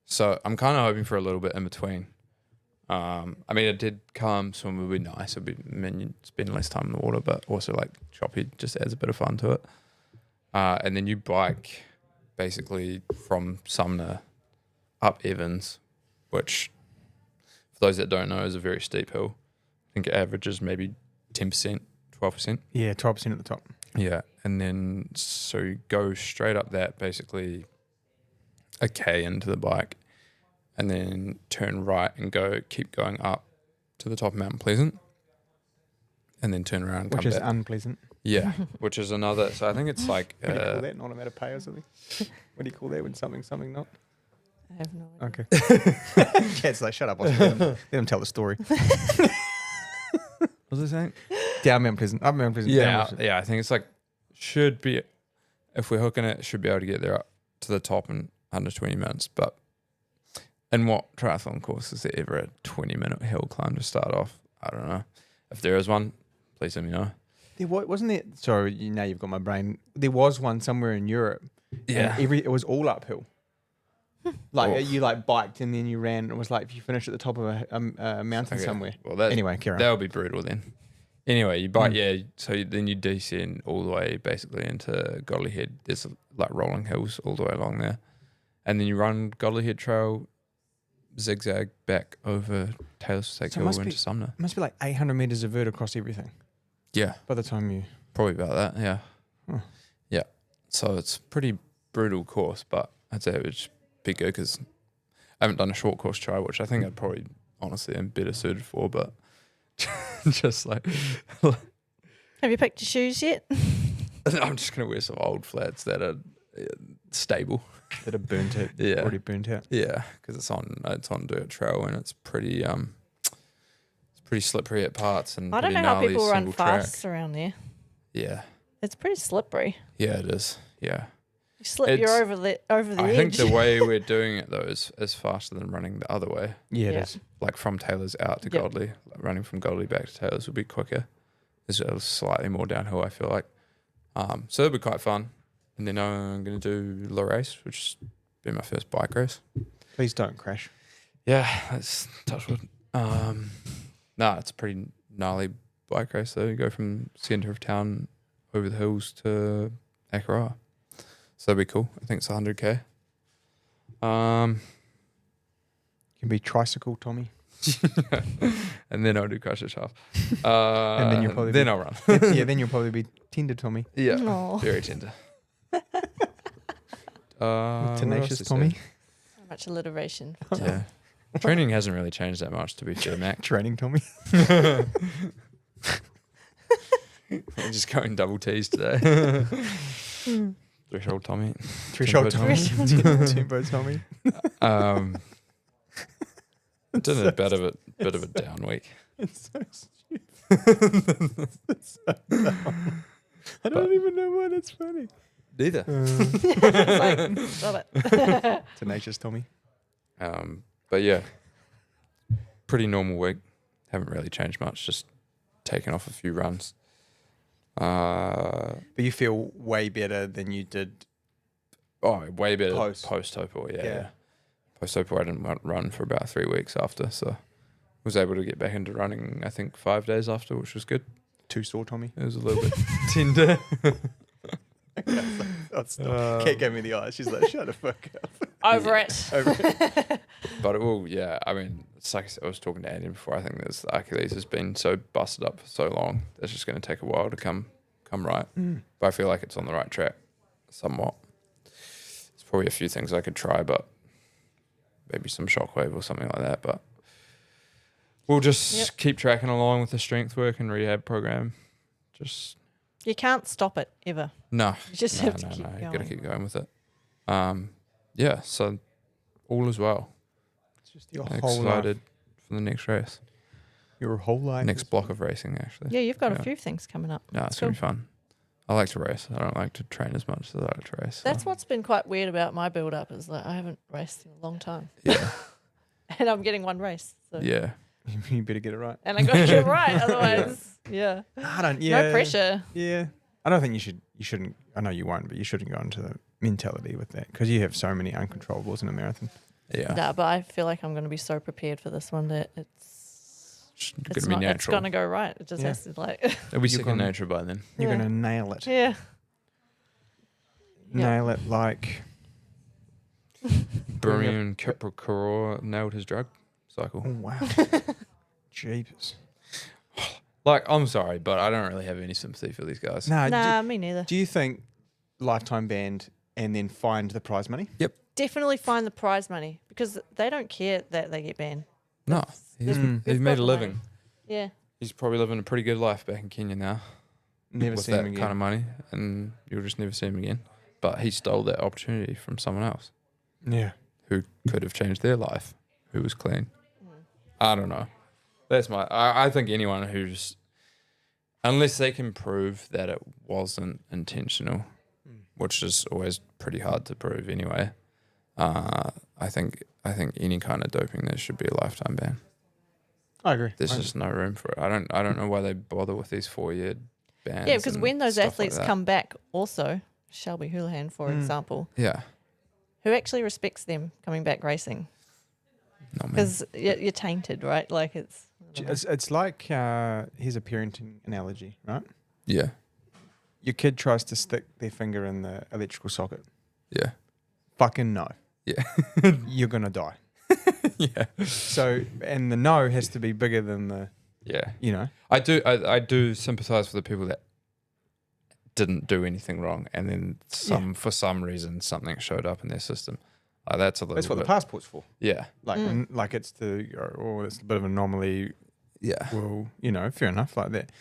So I'm kind of hoping for a little bit in between. I mean, a dead calm swim would be nice. It'd be, you spend less time in the water, but also like choppy just adds a bit of fun to it. And then you bike basically from Sumner up Evans, which for those that don't know is a very steep hill. I think it averages maybe 10%, 12%. Yeah, 12% at the top. Yeah, and then so you go straight up that, basically a K into the bike, and then turn right and keep going up to the top of Mount Pleasant, and then turn around and Which come is back. unpleasant. Yeah, which is another. So I think it's like What do you call that? Not a matter of pay or something? What do you call that when something not? I have no idea. Okay. Cat's like, shut up. Let them tell the story. what was I saying? Down Mount Pleasant. Up Mount Pleasant. down Yeah, Mount Pleasant. yeah. I think it's like should be, if we're hooking it, should be able to get there up to the top in under 20 minutes. But in what triathlon course is there ever a 20-minute hill climb to start off? I don't know. If there is one, please let me know. Wasn't there? Sorry, now you've got my brain. There was one somewhere in Europe. Yeah. And it was all uphill. Like Oof. you like biked and then you ran. It was like if you finished at the top of a mountain Okay. somewhere. Well, that Anyway, carry on. that would be brutal then. Anyway, you bike, so then you descend all the way basically into Godley Head. There's like rolling hills all the way along there. And then you run Godley Head Trail, zigzag back over Taylor's Stake So it Hill must into be- Sumner. It must be like 800 meters of vert across everything Yeah, by the time you. probably about that, yeah. Huh. Yeah, so it's pretty brutal course, but I'd say it would be good because I haven't done a short course trial, which I think I'd probably honestly am better suited for, but just like... Have you picked your shoes yet? I'm just going to wear some old flats that are stable. That have burnt it. Yeah. Already burnt out. Yeah, because it's on dirt trail and it's pretty slippery at parts and I don't know pretty how gnarly people run single track. fast around there. Yeah, It's pretty slippery. yeah, it is. Yeah, You slip, you're over the I edge. think the way we're doing it though is faster than running the other way. Yeah, it Yeah. is. Like from Taylor's out to Yep. Godley, like running from Godley back to Taylor's would be quicker. There's slightly more downhill, I feel like. So it'll be quite fun. And then I'm going to do La Race, which has been my first bike race. Please don't crash. Yeah, let's touch wood. It's a pretty gnarly bike race though. You go from centre of town over the hills to Akaroa. So that'll be cool. I think it's 100k. You can be tricycle, Tommy. And then I'll do Crush It Half. And then you'll probably then be- I'll run. Yeah, then you'll probably be tender, Tommy. Yeah, Aw. very tender. What else Tenacious is Tommy. So much alliteration. there? Yeah. Training hasn't really changed that much, to be fair, Mac. Training Tommy. I'm just going double T's today. Threshold Tommy. Threshold Tommy. Threshold Tempo Tommy. Did a bit of a down week. It's so stupid. It's so dumb. I don't even know why that's funny. Neither. It's like, stop it. Tenacious Tommy. But yeah, pretty normal week. Haven't really changed much. Just taken off a few runs. But you feel way better than you did. Way better Post. Topor. Yeah. Yeah. Post Topor, I didn't run for about 3 weeks after, so was able to get back into running. I think 5 days after, which was good. Too sore, Tommy. It was a little bit tender. Kate gave me the eyes. She's like, shut the fuck up. Over it. Over it. But it will, yeah. I mean, it's like I was talking to Andy before. I think this Achilles has been so busted up for so long. It's just going to take a while to come right. But I feel like it's on the right track, somewhat. There's probably a few things I could try, but maybe some shockwave or something like that. But we'll just keep tracking along with the strength work and rehab program. Just You can't stop it ever. no, You just no, have to no, keep no. going. You got to keep going with it. Yeah. So all is well. It's just your whole life. Excited for the next race. Your whole life. Next block of racing, actually. Yeah, you've got Yeah. a few things coming up. No, it's Cool. going to be fun. I like to race. I don't like to train as much as I like to race. So. That's what's been quite weird about my build up is that I haven't raced in a long time. Yeah. And I'm getting one race. So. Yeah. You better get it right. And I got to get it right. Otherwise, yeah. I don't. Yeah. No pressure. Yeah. I don't think you should. You shouldn't. I know you won't, but you shouldn't go into the mentality with that because you have so many uncontrollables in a marathon. Yeah. No, but I feel like I'm going to be so prepared for this one that it's It's going to be natural. It's going to go right. It just Yeah. has to like. It'll be second gonna- nature by then. You're Yeah. gonna nail it. Yeah. Nail it like. Brian Kipper nailed his drug cycle. Oh wow. Jeepers. Like, I'm sorry, but I don't really have any sympathy for these guys. No. Nah, me neither. Do you think lifetime band and then find the prize money? Definitely find the prize money because they don't care that they get banned. No. He's They've made got a the living. money. Yeah. He's probably living a pretty good life back in Kenya now. Never with seen that him again. kind of money, and you'll just never see him again. But he stole that opportunity from someone else Yeah. who could have changed their life, who was clean. I don't know. That's my. I think anyone who's, unless they can prove that it wasn't intentional, which is always pretty hard to prove anyway. I think any kind of doping there should be a lifetime ban. I agree. There's just no room for it. I don't know why they bother with these 4-year bans. Yeah, because and when those stuff like athletes that. come back, also Shelby Houlihan, for example, yeah, who actually respects them coming back racing, no man. because you're tainted, right? Like it's. I don't know. It's like here's a parenting analogy, right? Yeah, Your kid tries to stick their finger in the electrical socket. yeah, Fucking no. yeah, You're gonna die. yeah, So, and the no has to be bigger than the, yeah. you know. I do sympathise with the people that didn't do anything wrong, and then for some reason something showed up in their system. That's a little. That's what the bit, passport's for. Yeah, Like, like it's it's a bit of an anomaly. yeah. Well, you know, fair enough, like that.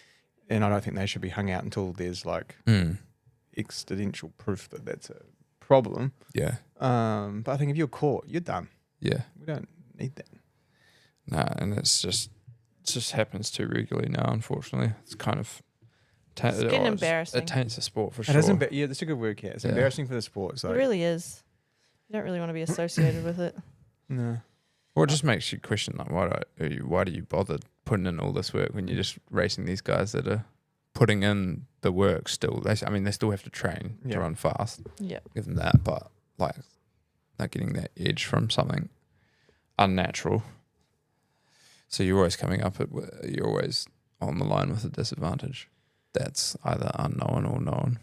And I don't think they should be hung out until there's like Mm. existential proof that that's a problem. Yeah. But I think if you're caught, you're done. Yeah. We don't need that. Nah, and it just happens too regularly now, unfortunately. It's kind of... It's getting embarrassing. It taints the sport for It sure. is yeah, that's a good word, Kat. It's embarrassing for the sport. It's It like, really is. You don't really want to be associated with it. no. Well, it just makes you question, like, why do you bother putting in all this work when you're just racing these guys that are putting in the work still? They still have to train to run fast. Yeah. Give them that, but like, they're getting that edge from something unnatural. So you're always you're always on the line with a disadvantage. That's either unknown or known.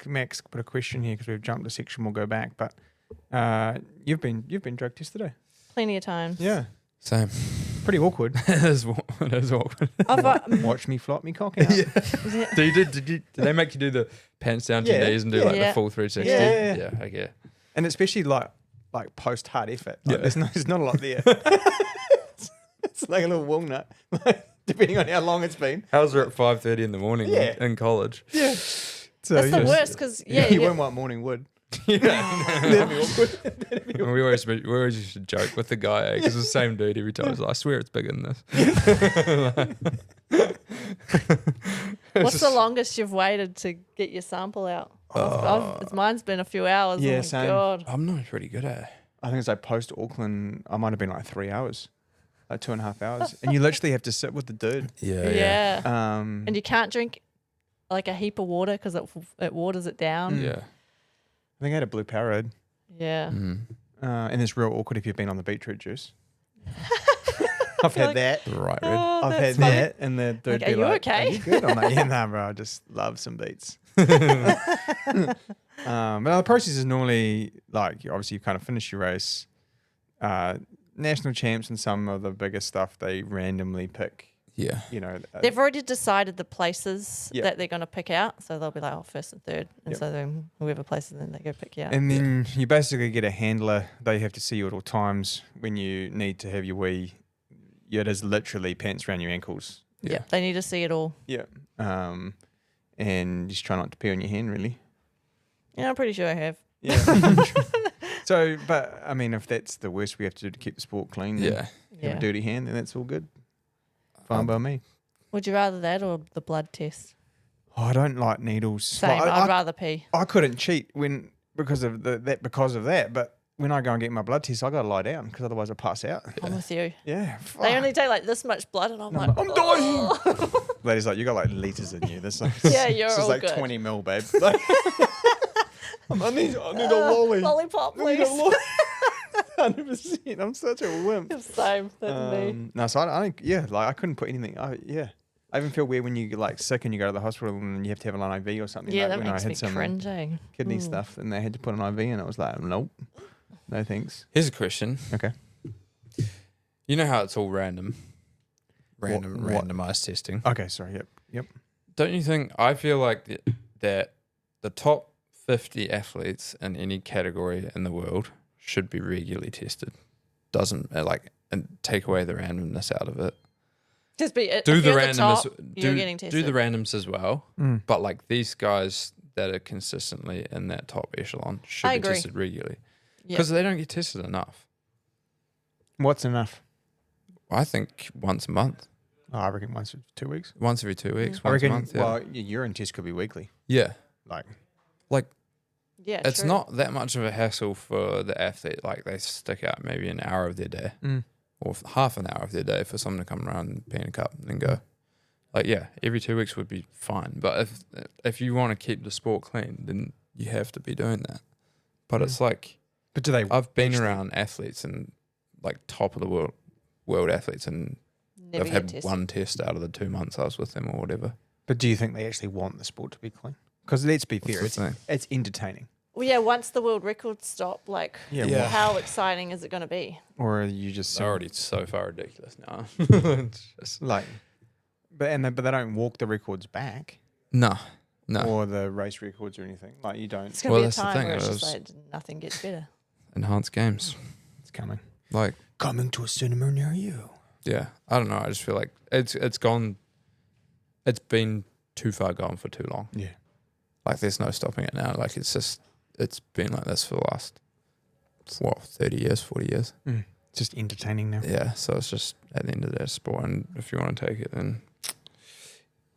Max put a question here because we've jumped a section. We'll go back, but you've been drug tested today. Plenty of times. Yeah, Same. pretty awkward. It is awkward. Watch me flop me cock out. Did they make you do the pants down to your knees and do like the full 360? Yeah. Okay. And especially like post hard effort. Like, there's not a lot there. It's like a little walnut, depending on how long it's been. How's it at 5:30 in the morning in college? Yeah. So That's the worst because you won't want morning wood. That'd be awkward. We always used to joke with the guy because it's the same dude every time. He's like, I swear it's bigger than this. What's the longest you've waited to get your sample out? Mine's been a few hours. Yeah, oh my same. God. I'm not pretty good at it. I think it's like post Auckland. I might have been like 3 hours, like 2.5 hours, and you literally have to sit with the dude. Yeah. And you can't drink like a heap of water because it waters it down. Yeah. I think I had a blue Powerade. Yeah. And it's real awkward if you've been on the beetroot juice. I've had that. The right red. Oh, I've had that's funny. that, and the dude Like, be are you like, okay? "Are you good?" I'm like, "Yeah, nah, bro. I just love some beets." But the process is normally like, obviously, you kind of finish your race. National champs and some of the bigger stuff, they randomly pick. Yeah. You know, They've already decided the places Yep. that they're going to pick out. So they'll be like, first and third. And Yep. so then whoever places, then they go pick you out. and then you basically get a handler. They have to see you at all times when you need to have your wee. Yeah, it is literally pants around your ankles. Yeah. They need to see it all. Yeah. And just try not to pee on your hand, really. Yeah, I'm pretty sure I have. Yeah. So, but I mean, if that's the worst we have to do to keep the sport clean, then have Yeah. a dirty hand, then that's all good. Fine by me. Would you rather that or the blood test? Oh, I don't like needles. Same. Like, I'd rather pee. I couldn't cheat because of that. But when I go and get my blood test, I got to lie down because otherwise I pass out. I'm with you. Yeah. They only take like this much blood, and I'm like, I'm dying. Lady's like, you got like liters in you. This like, Yeah, you're this is all like good. 20 mil, babe. Like, I need a lolly. Lollipop, I need a please. lolly. 100%. I'm such a wimp. Same. That's me. No, so I think, like I couldn't put anything. I even feel weird when you get like sick and you go to the hospital and you have to have an IV or something. Yeah, like that when I makes had me some cringing. kidney stuff and they had to put an IV and it was like, nope, no thanks. Here's a question. Okay. You know how it's all random? What? Randomized testing. Okay, sorry. Yep. Don't you think? I feel like that the top 50 athletes in any category in the world should be regularly tested. Doesn't and take away the randomness out of it. Just be Do if the you're at randomness. top, you're getting tested. Do the randoms as well. Mm. But like these guys that are consistently in that top echelon should I be agree. tested regularly Yeah. because they don't get tested enough. What's enough? I think once a month, Oh, I reckon once every 2 weeks. once every 2 weeks, I once reckon. a month. Yeah. Well, your urine test could be weekly. Yeah. Like, Yeah, It's true. not that much of a hassle for the athlete. Like they stick out maybe an hour of their day or half an hour of their day for someone to come around and pee in a cup and go. Like, yeah, every 2 weeks would be fine. But if you want to keep the sport clean, then you have to be doing that. But it's like, but do they? I've been around athletes and like top of the world athletes, and Never I've get had tested. one test out of the 2 months I was with them or whatever. But do you think they actually want the sport to be clean? Because let's be fair, What's the thing? it's entertaining. Well, yeah, once the world records stop, like, Yeah. how exciting is it going to be? Or are you just It's already so far ridiculous now. It's just, like, but they don't walk the records back no. or the race records or anything. Like you don't. It's going to Well, be a that's the time thing, where it's it just was- like nothing gets better. Enhanced games. It's coming. Like, Coming to a cinema near you. yeah, I don't know. I just feel like it's gone. It's been too far gone for too long. Yeah. Like there's no stopping it now. Like it's just it's been like this for the last 30 years, 40 years. Just entertaining now. Yeah, so it's just at the end of that sport, and if you want to take it, then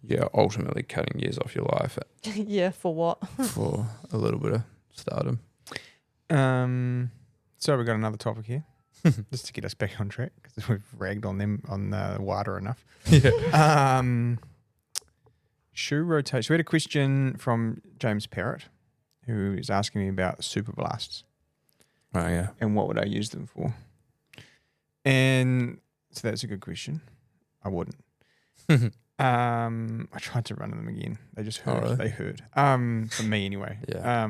you're ultimately cutting years off your life Yeah, for what? for a little bit of stardom. So we've got another topic here, just to get us back on track, because we've ragged on them on the water enough. Yeah. Shoe rotation. We had a question from James Parrott, who is asking me about super blasts Oh, yeah. and what would I use them for. And so that's a good question. I wouldn't. I tried to run them again. They just hurt. Oh, really? They hurt. For me anyway. Yeah.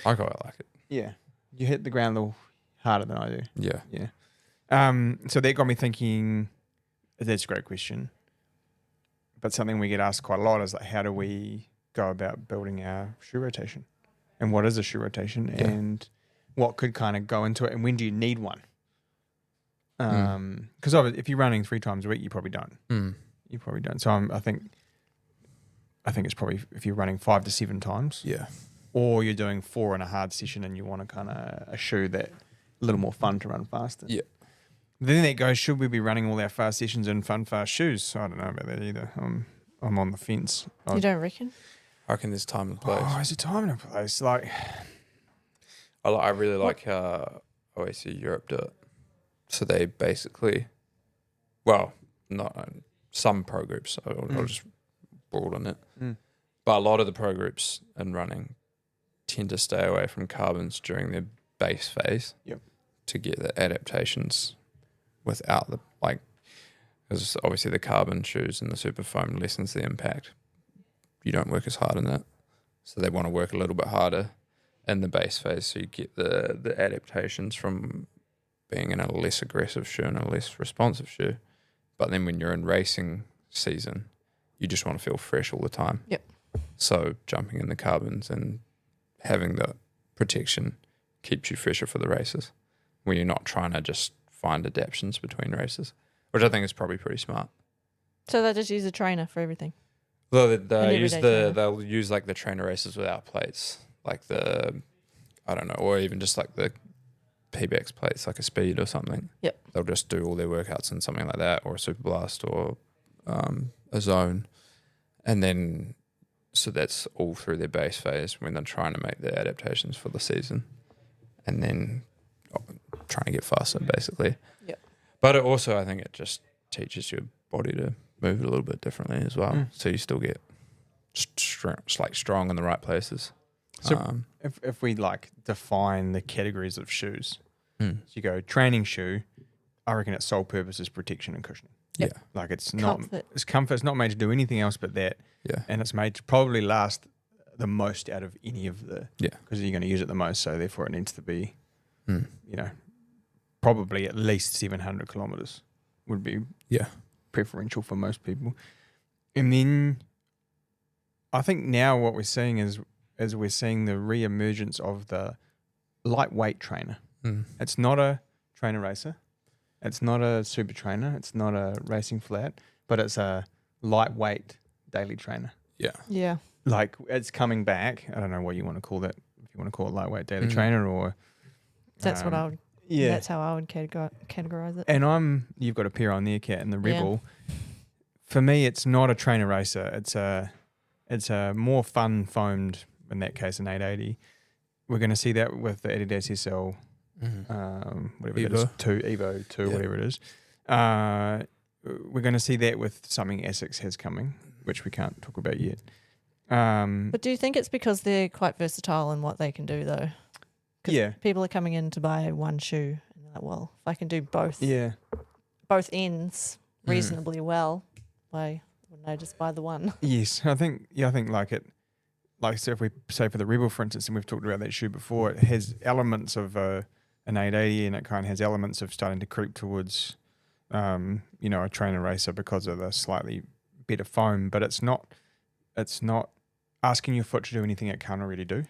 I quite like it. Yeah. You hit the ground a little harder than I do. Yeah. Yeah. So that got me thinking, that's a great question. But something we get asked quite a lot is like, how do we go about building our shoe rotation? And what is a shoe rotation? Yeah. And what could kind of go into it? And when do you need one? Because if you're running 3 times a week, you probably don't. You probably don't. So I think it's probably if you're running 5 to 7 times. Yeah. Or you're doing 4 in a hard session and you want to kind of a shoe that a little more fun to run faster. Yeah. Then it goes, should we be running all our fast sessions in fast shoes? I don't know about that either. I'm on the fence. You don't reckon? I reckon there's time and place. Oh, is it time and a place? Like, I really like how OAC Europe do it. So they basically, well, not some pro groups. I'll just broaden it. But a lot of the pro groups in running tend to stay away from carbons during their base phase. Yep. To get the adaptations without the because obviously the carbon shoes and the super foam lessens the impact. You don't work as hard in that, so they want to work a little bit harder in the base phase, so you get the adaptations from being in a less aggressive shoe and a less responsive shoe. But then when you're in racing season, you just want to feel fresh all the time. Yep. So jumping in the carbons and having the protection keeps you fresher for the races, where you're not trying to just find adaptations between races, which I think is probably pretty smart. So they just use a trainer for everything. Well, they'll An use like the trainer races without plates, like I don't know, or even just like the PBX plates, like a speed or something. Yep. They'll just do all their workouts in something like that, or a super blast, or a zone, and then so that's all through their base phase when they're trying to make the adaptations for the season, and then trying to get faster, basically. Yep. But it also, I think it just teaches your body to move it a little bit differently as well, so you still get strong in the right places. So if we like define the categories of shoes, so you go training shoe, I reckon its sole purpose is protection and cushioning. Yeah. Like it's Comfort. not, it's comfort. It's not made to do anything else but that. Yeah. And it's made to probably last the most out of any of the, Yeah. because you're going to use it the most. So therefore it needs to be, probably at least 700 kilometers would be preferential for most people. And then I think now what we're seeing is we're seeing the re-emergence of the lightweight trainer. It's not a trainer racer. It's not a super trainer. It's not a racing flat, but it's a lightweight daily trainer. Yeah. Yeah. Like it's coming back. I don't know what you want to call that. If you want to call it lightweight daily trainer or... That's what I would... Yeah. That's how I would categorize it. And you've got a pair on there, Kat, and the Rebel. For me, it's not a trainer racer. It's a more fun foamed, in that case, an 880. We're going to see that with the Adidas SL, whatever it is, Evo 2, whatever it is. We're going to see that with something Asics has coming, which we can't talk about yet. But do you think it's because they're quite versatile in what they can do, though? Because people are coming in to buy one shoe, and they're like, well, if I can do both ends reasonably well, why wouldn't I just buy the one? Yes, I think so if we say for the Rebel, for instance, and we've talked about that shoe before, it has elements of an 880, and it kind of has elements of starting to creep towards, a trainer racer because of the slightly better foam, but it's not asking your foot to do anything it can't already do.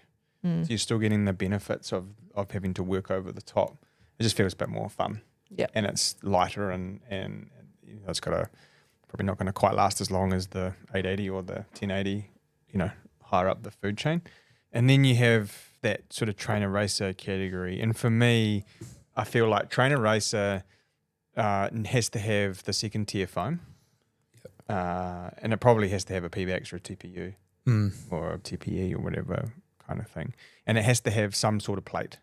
So you're still getting the benefits of having to work over the top. It just feels a bit more fun. Yeah. And it's lighter and it's probably not going to quite last as long as the 880 or the 1080, higher up the food chain. And then you have that sort of trainer racer category. And for me, I feel like trainer racer has to have the second tier foam. And it probably has to have a PBX or a TPU or a TPE or whatever kind of thing. And it has to have some sort of plate.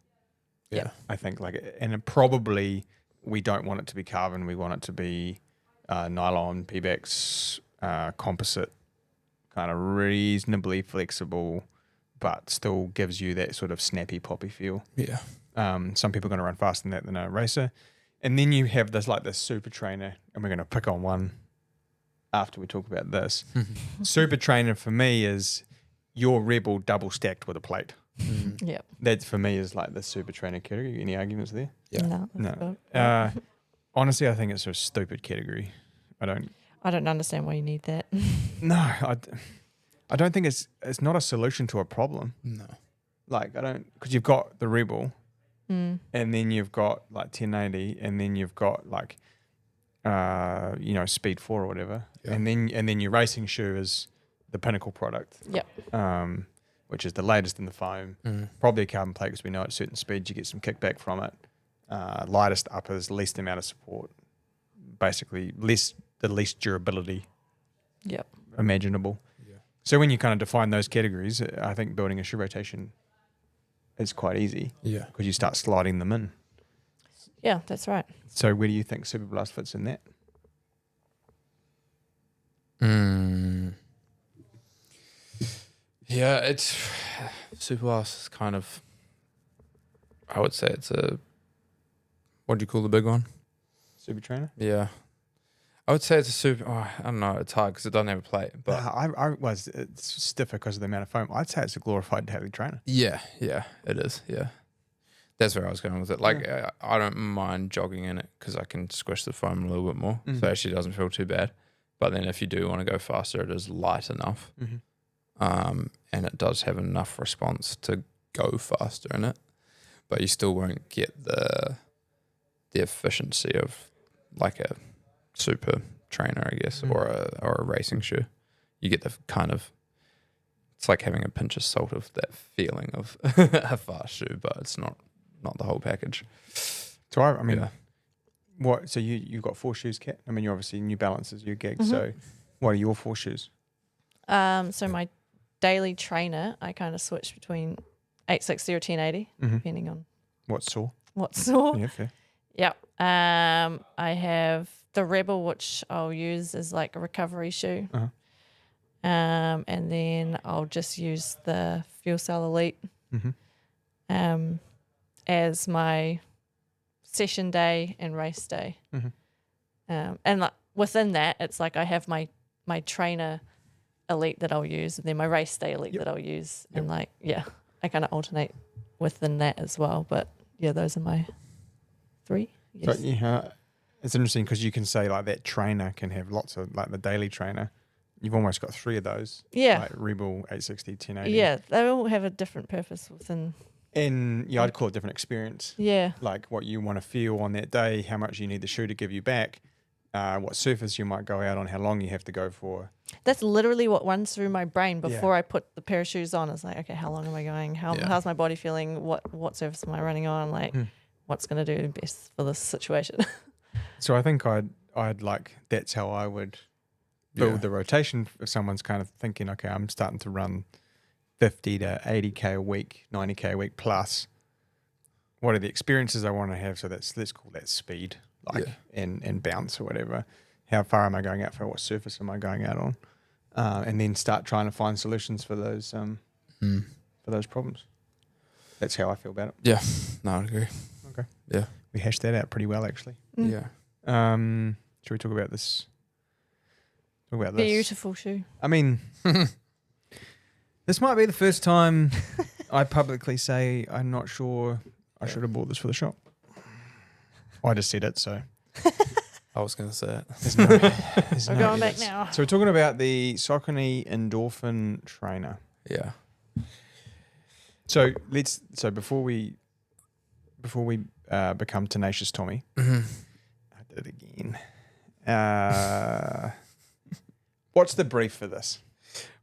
Yeah. I think and it probably, we don't want it to be carbon. We want it to be nylon, PBX, composite, kind of reasonably flexible, but still gives you that sort of snappy poppy feel. Yeah. Some people are going to run faster than that than a racer. And then you have this super trainer, and we're going to pick on one after we talk about this. Super trainer for me is your Rebel double stacked with a plate. Yep. That for me is like the super trainer category. Any arguments there? Yeah. No. That's No. good. Honestly, I think it's a stupid category. I don't understand why you need that. No, I don't think it's not a solution to a problem. No. Like because you've got the Rebel, Mm. and then you've got like 1080, and then you've got like Speed 4 or whatever, Yeah. and then your racing shoe is the pinnacle product. Yep. Which is the latest in the foam. Probably a carbon plate because we know at certain speeds you get some kickback from it. Lightest uppers, least amount of support, basically the least durability Yep. imaginable. Yeah. So when you kind of define those categories, I think building a shoe rotation is quite easy Yeah. because you start sliding them in. Yeah, that's right. So where do you think Superblast fits in that? Yeah, it's Superblast is kind of, I would say it's what do you call the big one? Super trainer? Yeah. I would say it's a super, I don't know, it's hard because it doesn't have a plate, but It's stiffer because of the amount of foam. I'd say it's a glorified daily trainer. yeah, it is, yeah. That's where I was going with it. Like, I don't mind jogging in it because I can squish the foam a little bit more, so it actually doesn't feel too bad. But then if you do want to go faster, it is light enough. And it does have enough response to go faster in it, but you still won't get the efficiency of like a super trainer, I guess, or a racing shoe. You get the kind of, it's like having a pinch of salt of that feeling of a fast shoe, but it's not the whole package. So I mean, what? So you've got 4 shoes, Kat? I mean, you obviously New Balance is your gig. So what are your 4 shoes? So my daily trainer, I kind of switch between 860 or 1080, depending on What sore? what sore. Yeah, fair. Yep. I have the Rebel, which I'll use as like a recovery shoe. And then I'll just use the Fuel Cell Elite as my session day and race day. And like within that, it's like I have my trainer Elite that I'll use, and then my race day Elite that I'll use. And like, I kind of alternate within that as well. But yeah, those are my 3. Yes. So it's interesting because you can say like that trainer can have lots of, like the daily trainer. You've almost got 3 of those. Yeah. Like Rebel, 860, 1080. Yeah, they all have a different purpose within. And I'd call it different experience. Yeah. Like what you want to feel on that day, how much you need the shoe to give you back, what surface you might go out on, how long you have to go for. That's literally what runs through my brain before I put the pair of shoes on. It's like, okay, how long am I going? How's my body feeling? What surface am I running on? Like, what's going to do best for this situation? So I think I'd like, that's how I would build the rotation. If someone's kind of thinking, okay, I'm starting to run 50 to 80K a week, 90K a week plus, what are the experiences I want to have? So let's call that speed, like and bounce or whatever. How far am I going out for? What surface am I going out on? And then start trying to find solutions for those problems. That's how I feel about it. Yeah, no, I agree. Okay. Yeah. We hashed that out pretty well, actually. Yeah. Should we talk about this? Beautiful shoe. I mean, this might be the first time I publicly say I'm not sure I should have bought this for the shop. I just said it, so. I was going to say it. We're going back now. So we're talking about the Saucony Endorphin trainer. Yeah. So before we become tenacious Tommy, I did it again. What's the brief for this?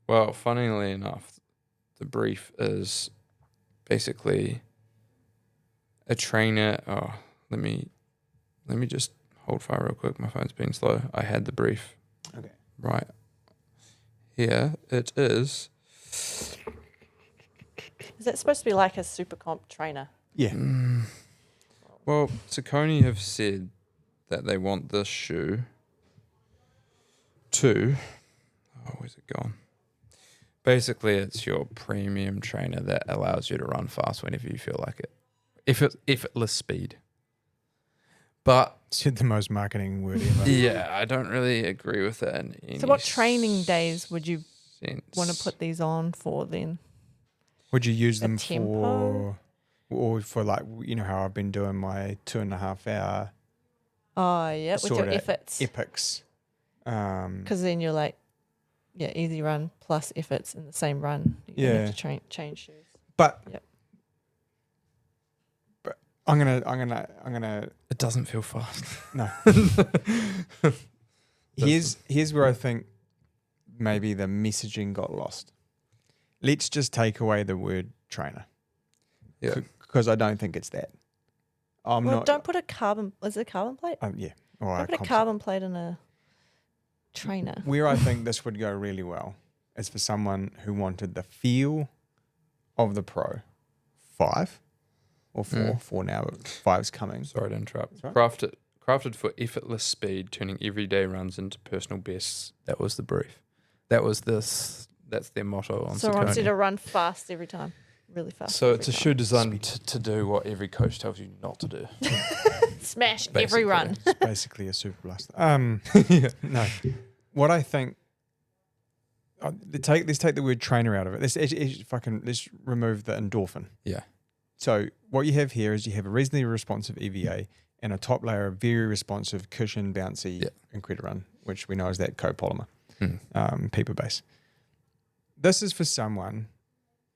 Well, funnily enough, the brief is basically a trainer. Oh, let me just hold fire real quick. My phone's being slow. I had the brief. Okay. Right. Here it is. Is that supposed to be like a super comp trainer? Yeah. Well, Saucony have said that they want this shoe to... Oh, where's it gone? Basically, it's your premium trainer that allows you to run fast whenever you feel like it. Effortless speed. But... Said the most marketing word ever. Yeah, I don't really agree with that in any So what training days would you sense. want to put these on for then? Would you use A them tempo? or for like, you know how I've been doing my 2.5 hour Oh, yeah, with your sorta efforts. epics? Because then you're like, yeah, easy run plus efforts in the same run. You don't have to change shoes. But Yep. but I'm gonna It doesn't feel fast. no. Here's where I think maybe the messaging got lost. Let's just take away the word trainer. Yeah. Because I don't think it's that. I'm Well, not. don't put a carbon. Is it a carbon plate? Yeah. Or Don't put a carbon plate in a trainer. Where I think this would go really well is for someone who wanted the feel of the Pro 5 or 4. 4 now, but 5's coming. Sorry to interrupt. Right. Crafted for effortless speed, turning everyday runs into personal bests. That was the brief. That's their motto on So I Saucony. want you to run fast every time. Really fast. So it's a every shoe designed to do what every coach tells you not to do. time. Smash every basically. run. It's basically a super blaster. No. What I think, let's take the word trainer out of it. Let's remove the endorphin. Yeah. So what you have here is you have a reasonably responsive EVA and a top layer of very responsive cushion bouncy Incredi-Run, which we know is that copolymer, Peeper base. This is for someone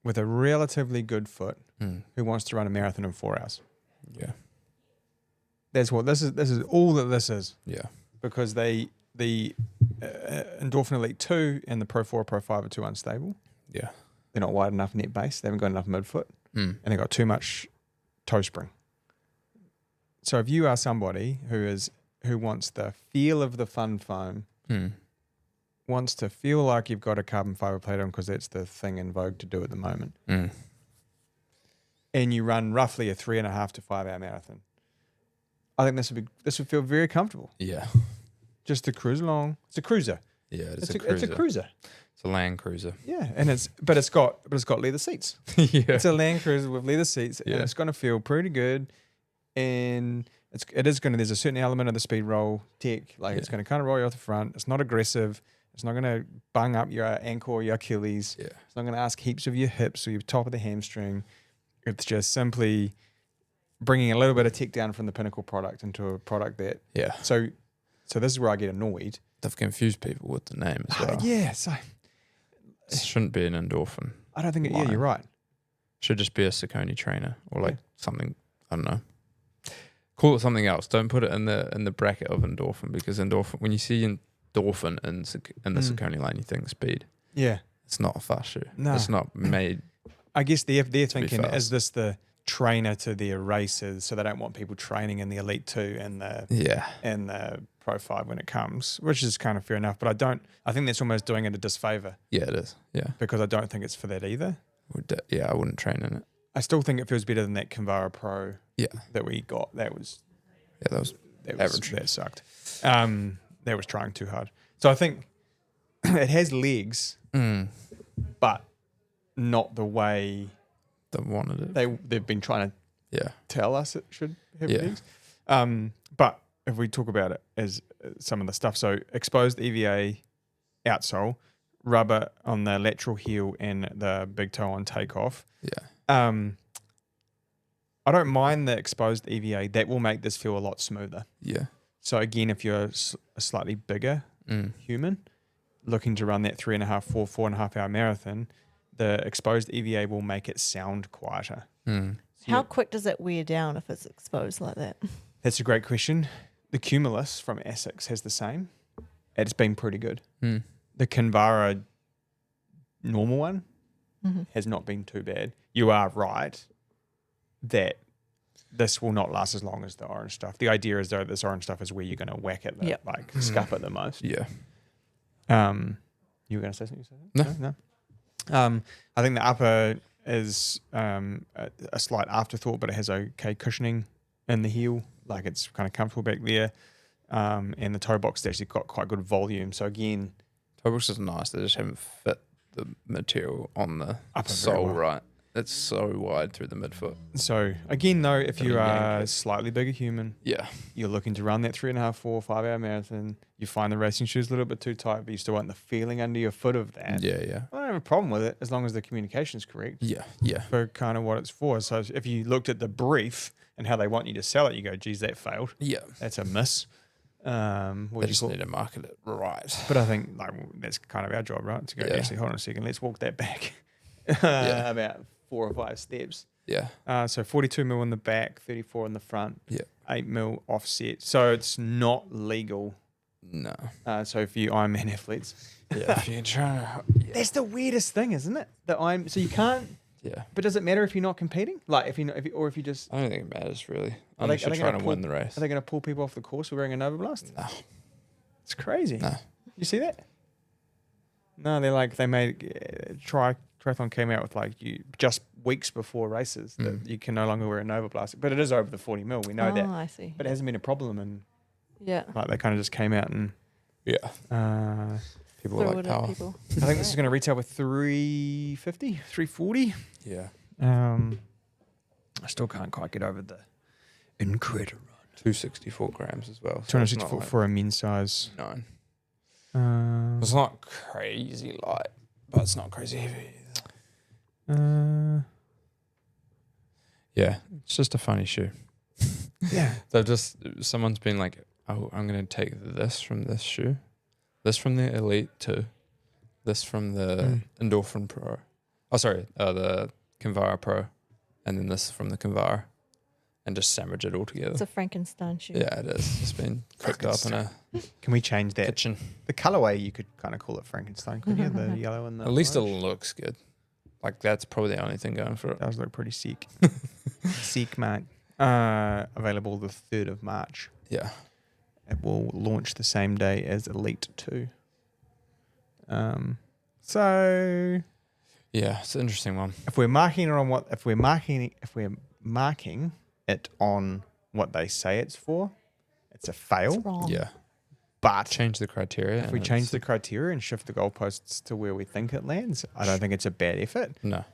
with a relatively good foot who wants to run a marathon in 4 hours. Yeah. That's what this is. This is all that this is. Yeah. Because the Endorphin Elite 2 and the Pro 4 Pro 5 are too unstable. Yeah. They're not wide enough net base. They haven't got enough midfoot. Mm. And they've got too much toe spring. So if you are somebody who wants the feel of the fun foam, wants to feel like you've got a carbon fiber plate on because that's the thing in vogue to do at the moment, and you run roughly a 3.5 to 5 hour marathon, I think this would feel very comfortable. Yeah. Just to cruise along. It's a cruiser. Yeah, It's a cruiser. It's a Land Cruiser. Yeah, and it's got leather seats. Yeah. It's a Land Cruiser with leather seats, Yeah. and it's going to feel pretty good. And there's a certain element of the speed roll tech, like it's going to kind of roll you off the front. It's not aggressive. It's not going to bung up your ankle or your Achilles. Yeah. It's not going to ask heaps of your hips or your top of the hamstring. It's just simply bringing a little bit of tech down from the Pinnacle product into a product that. Yeah. So this is where I get annoyed. They've confused people with the name as well. Yeah, so It shouldn't be an Endorphin. I don't think it. Yeah, you're right. Should just be a Saucony trainer or like something. I don't know. Call it something else. Don't put it in the bracket of Endorphin, because Endorphin, when you see Endorphin in the Saucony line, you think speed. Yeah. It's not a fast shoe. No. It's not made. I guess they're thinking, fast. is this the trainer to their racers? So they don't want people training in the Elite 2 and the Pro 5 when it comes, which is kind of fair enough. But I think that's almost doing it a disfavor. Yeah, it is. Yeah. Because I don't think it's for that either. I wouldn't train in it. I still think it feels better than that Kinvara Pro Yeah. that we got. That was average. That sucked. That was trying too hard. So I think it has legs, but not the way They wanted it. they've been trying to tell us it should have legs. But if we talk about it as some of the stuff, so exposed EVA outsole, rubber on the lateral heel and the big toe on takeoff. Yeah. I don't mind the exposed EVA. That will make this feel a lot smoother. Yeah. So again, if you're a slightly bigger human looking to run that 4.5 hour marathon, the exposed EVA will make it sound quieter. How quick does it wear down if it's exposed like that? That's a great question. The Cumulus from Asics has the same. It's been pretty good. The Kinvara normal one has not been too bad. You are right that this will not last as long as the orange stuff. The idea is though this orange stuff is where you're going to whack it, scuff it the most. Yeah. You were going to say something? No. I think the upper is a slight afterthought, but it has okay cushioning in the heel. Like it's kind of comfortable back there. And the toe box has actually got quite good volume. So again, toe box is nice. They just haven't fit the material on the upper sole well. right. It's so wide through the midfoot. So again, though, if you are a slightly bigger human, yeah, you're looking to run that 3.5, 4, 5 hour marathon, you find the racing shoes a little bit too tight, but you still want the feeling under your foot of that. Yeah. I don't have a problem with it as long as the communication is correct. Yeah. For kind of what it's for. So if you looked at the brief and how they want you to sell it, you go, geez, that failed. Yeah. That's a miss. They just need to market it right. But I think that's kind of our job, right? To go, actually, hold on a second, let's walk that back about 4 or 5 steps. Yeah. So 42 mil in the back, 34 in the front. Yeah. 8 mil offset. So it's not legal. No. So if you Ironman athletes. Yeah. If you're trying to, That's the weirdest thing, isn't it? So you can't. Yeah. But does it matter if you're not competing? Like if you just. I don't think it matters really. Are Unless you're trying to pull, win the race. Are they going to pull people off the course wearing a Nova Blast? No. It's crazy. No. You see that? No, they made triathlon came out with you just weeks before races that you can no longer wear a Nova Blast, but it is over the 40 mil. We know that. I see. But it hasn't been a problem, and yeah, they kind of just came out and people throw like it at power. people. I think this is going to retail with 350, 340. Yeah. I still can't quite get over the incredible 264 grams as well. So 264 for a men's size. 9. It's not crazy light, but it's not crazy heavy either. Yeah, it's just a funny shoe. Yeah. Someone's been like, oh, I'm going to take this from this shoe, this from the Elite 2, this from the Endorphin Pro. Oh, sorry, the Kinvara Pro, and then this from the Kinvara, and just sandwich it all together. It's a Frankenstein shoe. Yeah, it is. It's been cooked up in a Can we change that? kitchen. The colorway, you could kind of call it Frankenstein, couldn't you? The yellow and the At least it orange. looks good. Like, that's probably the only thing going for it. Does look pretty sick. Sick, mate. Available the 3rd of March. Yeah. It will launch the same day as Elite 2. So Yeah, it's an interesting one. if we're marking it on what they say it's for, it's a fail. It's wrong. Yeah. But Change the criteria. if we and change it's- the criteria and shift the goalposts to where we think it lands, I don't think it's a bad effort. No.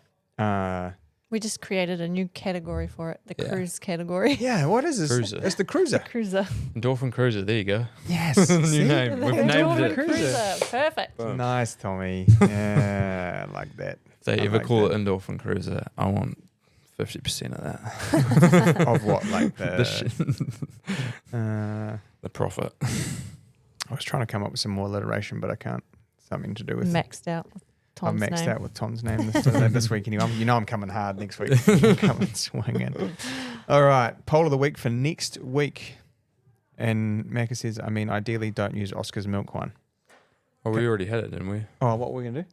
We just created a new category for it, the Yeah. cruise category. Yeah, what is this? Cruiser. It's the cruiser. Cruiser. Endorphin Cruiser, there you go. Yes. New See? name. We've The named Endorphin it. Cruiser. Perfect. Boom. Nice, Tommy. Yeah, I like that. If they I ever like call that. it Endorphin Cruiser, I want 50% of that. Of what, like The shit. the The profit. I was trying to come up with some more alliteration, but I can't. Something to do with. Maxed out with Tom's I've maxed name. out with Tom's name this week. Anyway, I'm coming hard next week. I'm coming swinging. All right, poll of the week for next week. And Macca says, ideally don't use Oscar's milk one. Well, we already had it, didn't we? Oh, what were we gonna do?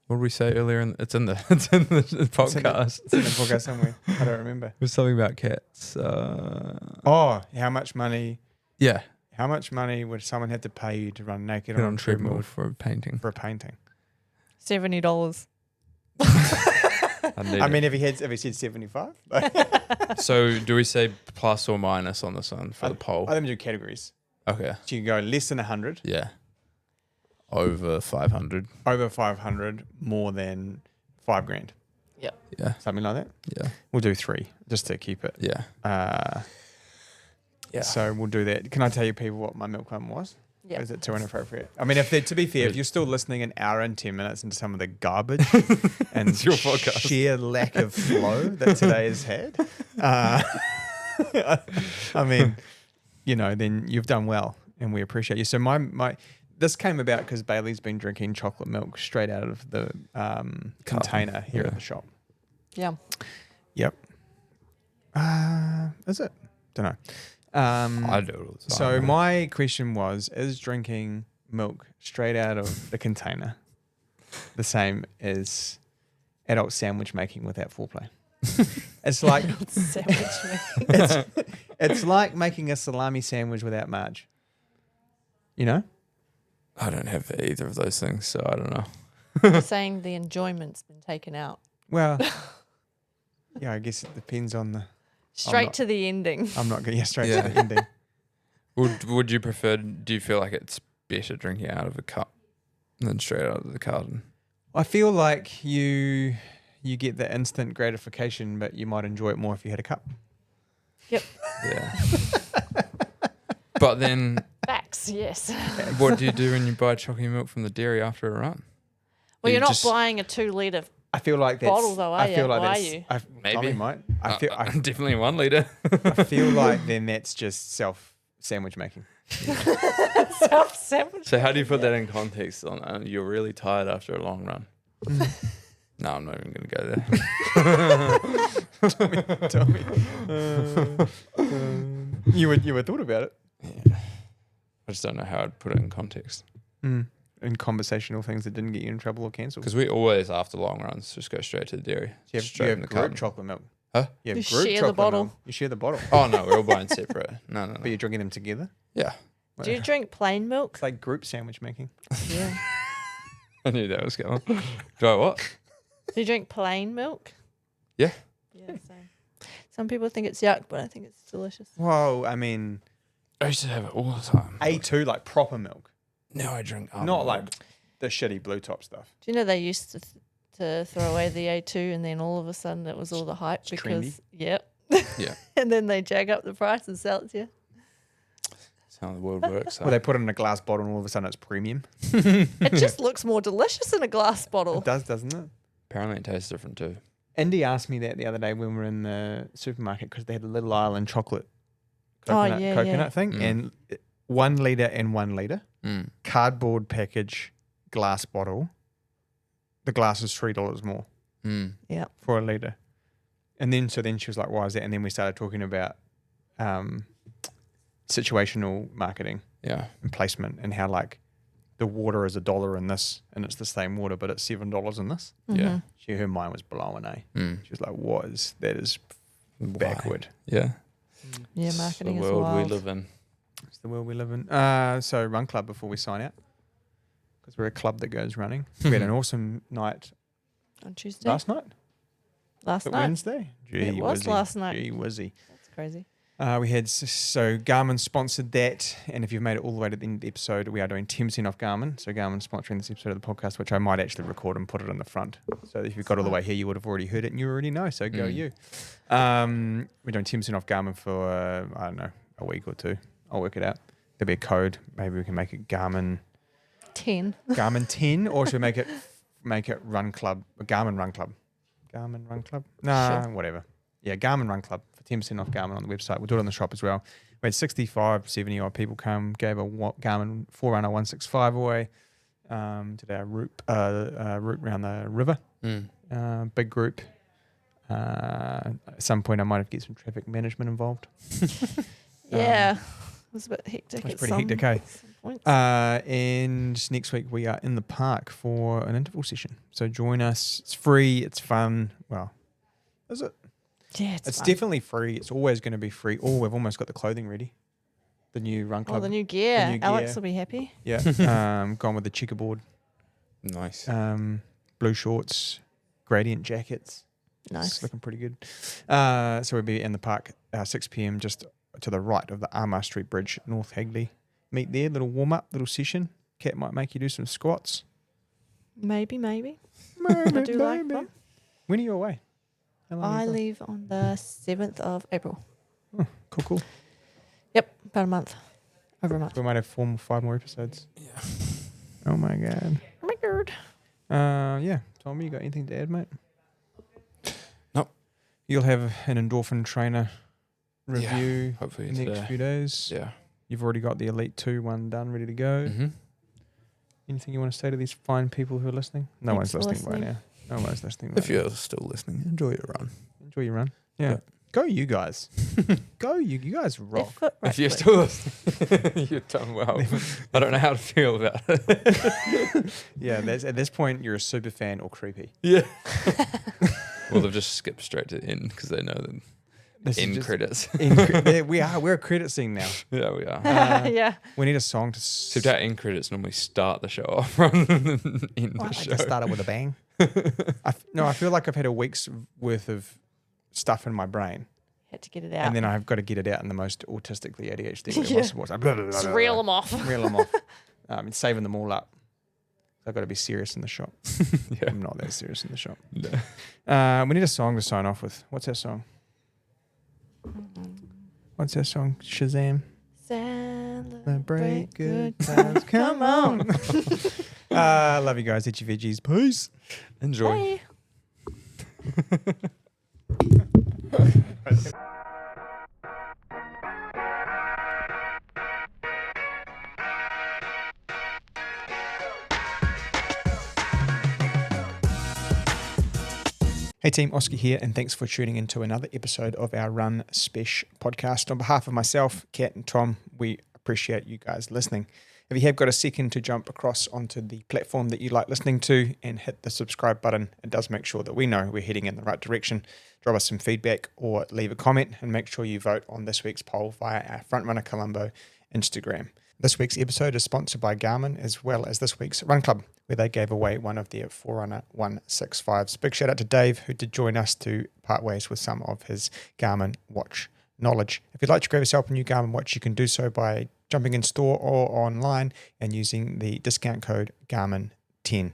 What did we say earlier? It's in the podcast. It's in the podcast somewhere. I don't remember. It was something about cats. Oh, how much money Yeah. would someone have to pay you to run naked Get on a treadmill for a painting. for a painting? $70. If he said 75, So do we say plus or minus on this one for the poll? I think we do categories. Okay. So you can go less than 100, Yeah. Over 500. over 500, more than $5,000, Yeah. something like that. Yeah. We'll do 3 just to keep it. Yeah. Yeah. So we'll do that. Can I tell you people what my milk one was? Yeah. Is it too inappropriate? To be fair, if you're still listening an hour and 10 minutes into some of the garbage and It's your podcast. sheer lack of flow that today has had, then you've done well and we appreciate you. So this came about because Bailey's been drinking chocolate milk straight out of the container here at the shop. Yeah. Yep. Is it? Don't know. I do it all the time. So my question was, is drinking milk straight out of the container the same as adult sandwich making without foreplay. It's like Sandwich. it's like making a salami sandwich without Marge. You know? I don't have either of those things, so I don't know. You're saying the enjoyment's been taken out. Well, yeah, I guess it depends on the. Straight to the ending. I'm not going straight Yeah. to the ending. Would you prefer? Do you feel like it's better drinking out of a cup than straight out of the carton? I feel like you get the instant gratification, but you might enjoy it more if you had a cup. Yep. Yeah. But then, Facts, yes. what do you do when you buy chocolate milk from the dairy after a run? Well, You you're not just- buying a 2 litre. I feel like that's Bottle though, are I feel you? like Or are that's you? Maybe. Tommy might. I feel Definitely 1 litre. I feel like then that's just self sandwich making. Self-sandwich. So how do you put that in context? On you're really tired after a long run. No, I'm not even going to go there. Tommy. You would thought about it. Yeah. I just don't know how I'd put it in context. In conversational things that didn't get you in trouble or cancelled. Because we always, after long runs, just go straight to the dairy. You straight have in the group carton. chocolate milk. Huh? You have You group share the chocolate bottle. milk. You share the bottle. Oh, no, we're all buying separate. No. But you're drinking them together. Yeah. Do you drink plain milk? It's like group sandwich making. Yeah. I knew that was going. Do I what? Do you drink plain milk? Yeah. Yeah, same. Some people think it's yuck, but I think it's delicious. Whoa, I mean, I used to have it all the time. A2 like proper milk, Now I drink not like the shitty blue top stuff. Do you know they used to throw away the A2 and then all of a sudden it was all the hype It's because, trendy. yep. Yeah. And then they jag up the price and sell it to you. That's how the world works. Well, they put it in a glass bottle and all of a sudden it's premium. It just looks more delicious in a glass bottle. It does, doesn't it? Apparently it tastes different too. Indy asked me that the other day when we were in the supermarket because they had a Little Island chocolate Oh, coconut, yeah. thing, Mm. and 1 litre and 1 litre, Mm. cardboard package, glass bottle. The glass is $3 more Mm. Yeah. for a litre. And then she was like, why is that? And then we started talking about situational marketing Yeah. and placement and how like the water is $1 in this and it's the same water, but it's $7 in this. Yeah. Her mind was blown, eh? Mm. She was like, that is Why? backward. Yeah. Yeah, It's marketing the is world wild. we live in. It's the world we live in. So run club before we sign out, because we're a club that goes running. We had an awesome night On Tuesday? last night. Last But night? Wednesday. It was last night. Gee whizzy. That's crazy. We had so Garmin sponsored that, and if you've made it all the way to the end of the episode, we are doing 10% off Garmin. So Garmin sponsoring this episode of the podcast, which I might actually record and put it in the front. So if you've got all the way here, you would have already heard it, and you already know. So go you. We're doing 10% off Garmin for I don't know, a week or two. I'll work it out. There'll be a code. Maybe we can make it Garmin 10. 10, or should we make it Run Club, Garmin Run Club, Garmin Run Club? Nah, Sure. whatever. Yeah, Garmin Run Club for 10% off Garmin on the website. We'll do it on the shop as well. We had 65, 70 odd people come, gave a Garmin Forerunner 165 away, did our route around the river. Big group. At some point I might have to get some traffic management involved. Yeah. It was a bit hectic. It's at pretty some hectic, eh? points. And next week we are in the park for an interval session. So join us. It's free. It's fun. Well, is it? Yeah, It's fun. definitely free. It's always going to be free. Oh, we've almost got the clothing ready. The new Run Club. Oh, the new gear. new Alex gear. will be happy. Yeah. Gone with the checkerboard. Nice. Blue shorts, gradient jackets. It's Nice. looking pretty good. So we'll be in the park 6 p.m. just to the right of the Armour Street Bridge, North Hagley. Meet there, little warm-up, little session. Kat might make you do some squats. Maybe. Maybe, I do like maybe. them. When are you away? How long are I you gone? leave on the 7th of April. Cool. Yep, about a month. Over a month. We might have 5 more episodes. Yeah. Oh my god. Oh my god. Yeah. Tommy, you got anything to add, mate? Nope. You'll have an Endorphin trainer review Hopefully in the next today. few days. Yeah. You've already got the Elite 2 one done, ready to go. Mm-hmm. Anything you want to say to these fine people who are listening? No Thanks one's for listening right listening. now. No one's listening right If you're still listening, enjoy your run. now. Enjoy your run. Yeah. Go you guys. Go you. You guys rock. Left foot, right If you're foot. still listening, you've done well. I don't know how to feel about it. Yeah, at this point, you're a super fan or creepy. Yeah. Well, they've just skipped straight to the end because they know the This is end just- credits. We're a credit scene now. Yeah, we are. Yeah. We need a song to Except our end credits normally start the show off rather than end the I show. just started with a bang. I feel like I've had a week's worth of stuff in my brain, Had to get it out. and then I've got to get it out in the most autistically ADHD way Yeah. possible. It's like, blah, blah, blah, Just blah, reel blah. them off. Reel them off. And saving them all up. I've got to be serious in the shop. Yeah. I'm not that serious in the shop. No. We need a song to sign off with. What's our song? What's our song? Shazam. Celebrate good times. Come on. Love you guys. Itchy veggies. Peace. Enjoy. Bye. Hey team, Oscar here, and thanks for tuning into another episode of our Run Spesh podcast. On behalf of myself, Kat and Tom, we appreciate you guys listening. If you have got a second to jump across onto the platform that you like listening to and hit the subscribe button, it does make sure that we know we're heading in the right direction. Drop us some feedback or leave a comment, and make sure you vote on this week's poll via our Frontrunner Colombo Instagram. This week's episode is sponsored by Garmin, as well as this week's Run Club, where they gave away one of their Forerunner 165s. Big shout out to Dave, who did join us to part ways with some of his Garmin watch knowledge. If you'd like to grab yourself a new Garmin watch, you can do so by jumping in store or online and using the discount code Garmin10.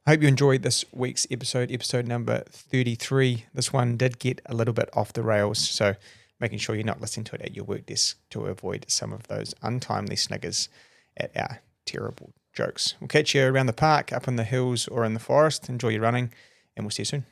I hope you enjoyed this week's episode number 33. This one did get a little bit off the rails, so making sure you're not listening to it at your work desk to avoid some of those untimely sniggers at our terrible jokes. We'll catch you around the park, up in the hills, or in the forest. Enjoy your running, and we'll see you soon.